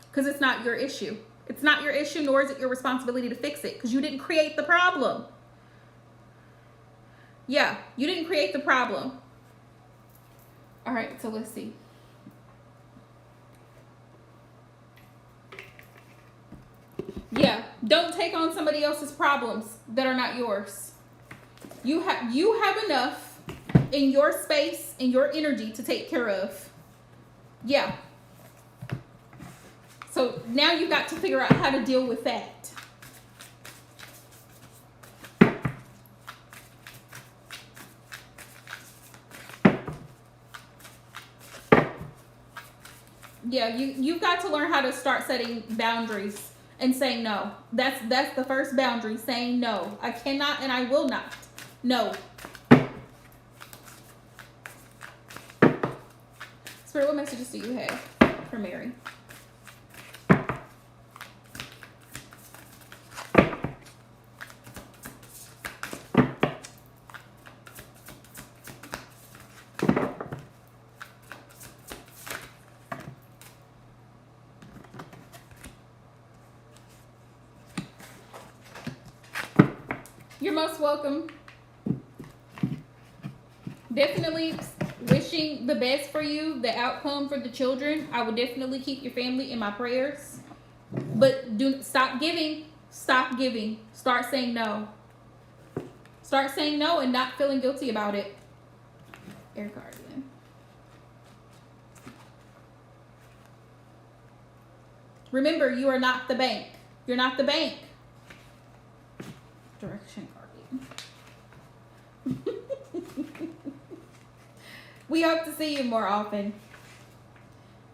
Because it's not your issue. It's not your issue, nor is it your responsibility to fix it, because you didn't create the problem. Yeah, you didn't create the problem. All right, so let's see. Yeah, don't take on somebody else's problems that are not yours. You have enough in your space, in your energy to take care of. Yeah. So now you've got to figure out how to deal with that. Yeah, you've got to learn how to start setting boundaries and saying no. That's the first boundary, saying no. I cannot and I will not. No. Spirit, what messages do you have for Mary? You're most welcome. Definitely wishing the best for you, the outcome for the children. I would definitely keep your family in my prayers. But stop giving. Stop giving. Start saying no. Start saying no and not feeling guilty about it. Air Guardian. Remember, you are not the bank. You're not the bank. Direction Guardian. We hope to see you more often,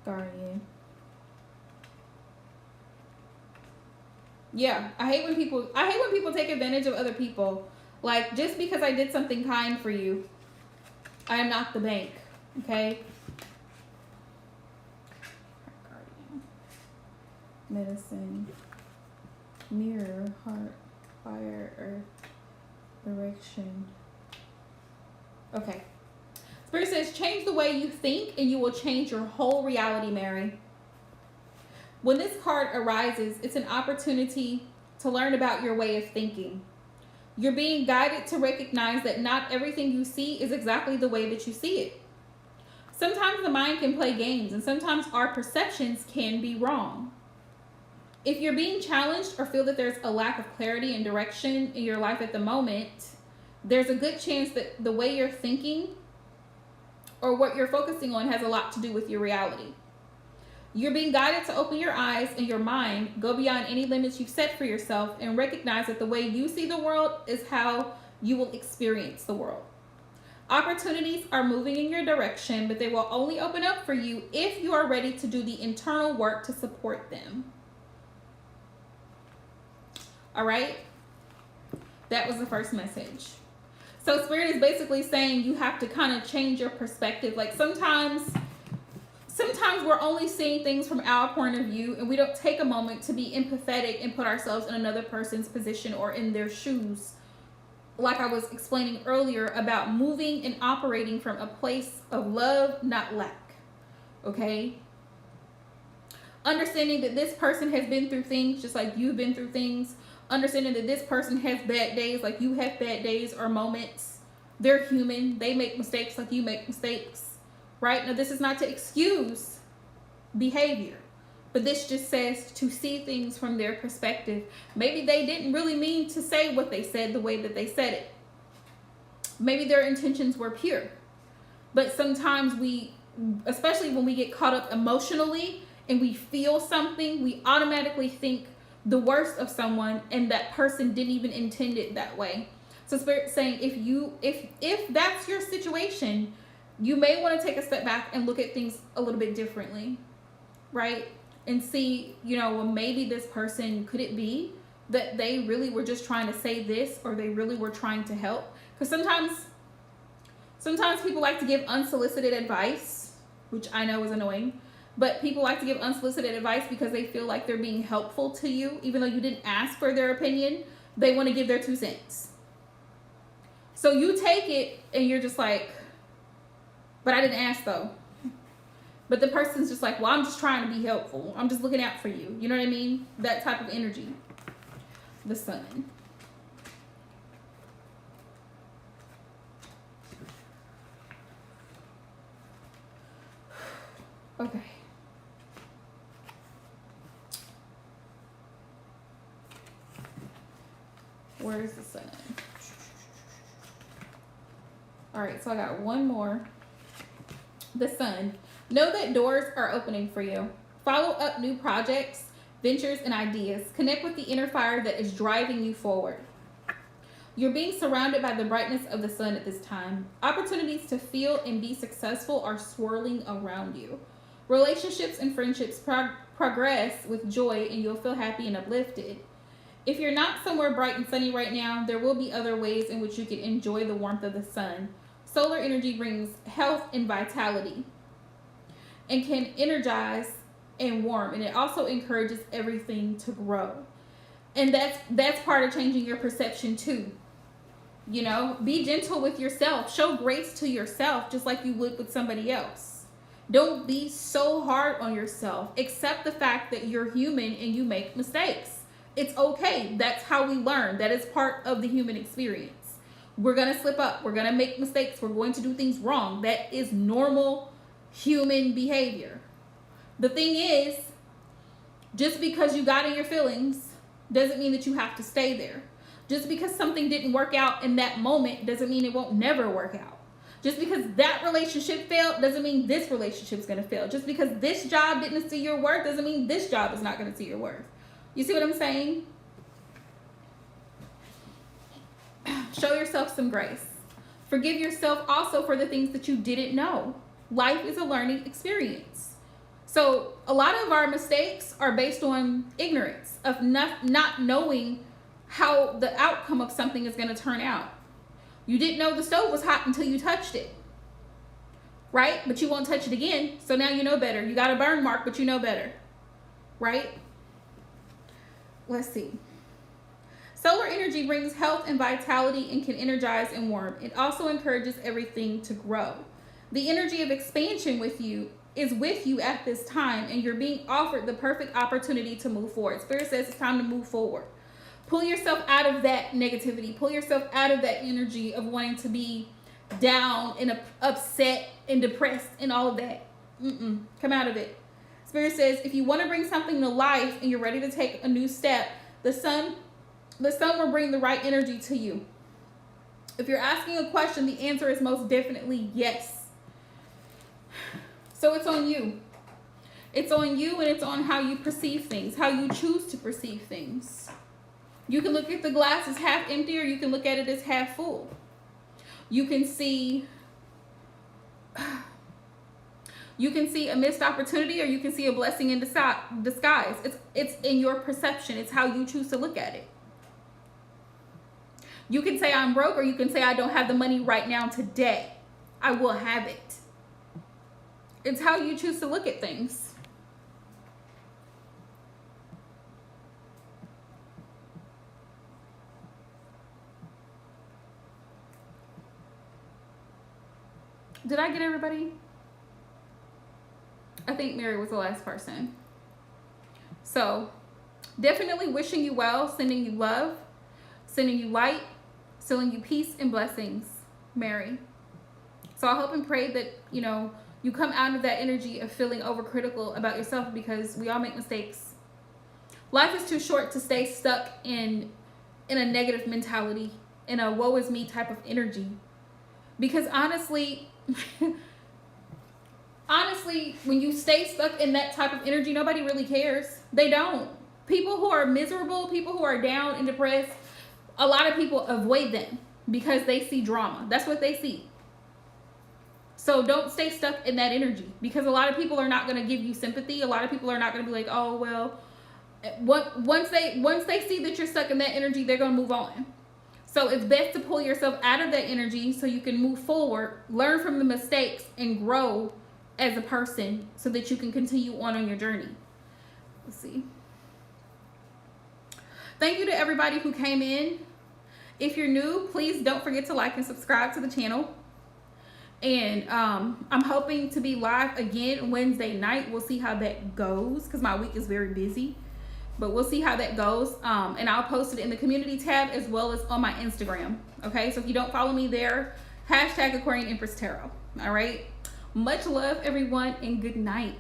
Guardian. Yeah, I hate when people take advantage of other people. Like, just because I did something kind for you, I am not the bank. Okay? Guardian. Medicine. Mirror, heart, fire, earth, direction. Okay. Spirit says, change the way you think and you will change your whole reality, Mary. When this card arises, it's an opportunity to learn about your way of thinking. You're being guided to recognize that not everything you see is exactly the way that you see it. Sometimes the mind can play games, and sometimes our perceptions can be wrong. If you're being challenged or feel that there's a lack of clarity and direction in your life at the moment, there's a good chance that the way you're thinking or what you're focusing on has a lot to do with your reality. You're being guided to open your eyes and your mind, go beyond any limits you've set for yourself, and recognize that the way you see the world is how you will experience the world. Opportunities are moving in your direction, but they will only open up for you if you are ready to do the internal work to support them. All right? That was the first message. So Spirit is basically saying you have to kind of change your perspective. Like sometimes we're only seeing things from our point of view, and we don't take a moment to be empathetic and put ourselves in another person's position or in their shoes. Like I was explaining earlier about moving and operating from a place of love, not lack. Okay? Understanding that this person has been through things just like you've been through things. Understanding that this person has bad days like you have bad days or moments. They're human. They make mistakes like you make mistakes. Right? Now, this is not to excuse behavior, but this just says to see things from their perspective. Maybe they didn't really mean to say what they said the way that they said it. Maybe their intentions were pure. But sometimes we, especially when we get caught up emotionally and we feel something, we automatically think the worst of someone, and that person didn't even intend it that way. So Spirit's saying if that's your situation, you may want to take a step back and look at things a little bit differently, right? And see, well, maybe this person, could it be that they really were just trying to say this, or they really were trying to help? Because sometimes people like to give unsolicited advice, which I know is annoying, but people like to give unsolicited advice because they feel like they're being helpful to you, even though you didn't ask for their opinion. They want to give their 2 cents. So you take it and you're just like, but I didn't ask though. But the person's just like, well, I'm just trying to be helpful. I'm just looking out for you. You know what I mean? That type of energy. The Sun. Okay. Where's the Sun? All right, so I got one more. The Sun. Know that doors are opening for you. Follow up new projects, ventures, and ideas. Connect with the inner fire that is driving you forward. You're being surrounded by the brightness of the sun at this time. Opportunities to feel and be successful are swirling around you. Relationships and friendships progress with joy, and you'll feel happy and uplifted. If you're not somewhere bright and sunny right now, there will be other ways in which you can enjoy the warmth of the sun. Solar energy brings health and vitality and can energize and warm, and it also encourages everything to grow. And that's part of changing your perception too. Be gentle with yourself. Show grace to yourself just like you would with somebody else. Don't be so hard on yourself. Accept the fact that you're human and you make mistakes. It's okay. That's how we learn. That is part of the human experience. We're going to slip up. We're going to make mistakes. We're going to do things wrong. That is normal human behavior. The thing is, just because you got in your feelings doesn't mean that you have to stay there. Just because something didn't work out in that moment doesn't mean it won't never work out. Just because that relationship failed doesn't mean this relationship is going to fail. Just because this job didn't see your worth doesn't mean this job is not going to see your worth. You see what I'm saying? Show yourself some grace. Forgive yourself also for the things that you didn't know. Life is a learning experience. So a lot of our mistakes are based on ignorance of not knowing how the outcome of something is going to turn out. You didn't know the stove was hot until you touched it, right? But you won't touch it again, so now you know better. You got a burn mark, but you know better, right? Let's see. Solar energy brings health and vitality and can energize and warm. It also encourages everything to grow. The energy of expansion is with you at this time, and you're being offered the perfect opportunity to move forward. Spirit says it's time to move forward. Pull yourself out of that negativity. Pull yourself out of that energy of wanting to be down and upset and depressed and all of that. Come out of it. Spirit says if you want to bring something to life and you're ready to take a new step, the sun will bring the right energy to you. If you're asking a question, the answer is most definitely yes. So it's on you. It's on you, and it's on how you perceive things, how you choose to perceive things. You can look at the glass as half empty, or you can look at it as half full. You can see a missed opportunity, or you can see a blessing in disguise. It's in your perception. It's how you choose to look at it. You can say I'm broke, or you can say I don't have the money right now today. I will have it. It's how you choose to look at things. Did I get everybody? I think Mary was the last person. So, definitely wishing you well, sending you love, sending you light, sending you peace and blessings, Mary. So I hope and pray that, you come out of that energy of feeling overcritical about yourself, because we all make mistakes. Life is too short to stay stuck in a negative mentality, in a woe is me type of energy. Because honestly, when you stay stuck in that type of energy, nobody really cares. They don't. People who are miserable, people who are down and depressed, a lot of people avoid them because they see drama. That's what they see. So don't stay stuck in that energy, because a lot of people are not going to give you sympathy. A lot of people are not going to be like, oh, well, once they see that you're stuck in that energy, they're going to move on. So it's best to pull yourself out of that energy so you can move forward, learn from the mistakes, and grow as a person so that you can continue on your journey. Let's see. Thank you to everybody who came in. If you're new, please don't forget to like and subscribe to the channel. And I'm hoping to be live again Wednesday night. We'll see how that goes, because my week is very busy. But we'll see how that goes. And I'll post it in the community tab as well as on my Instagram. Okay, so if you don't follow me there, #Aquarian Empress Tarot. All right. Much love, everyone, and good night.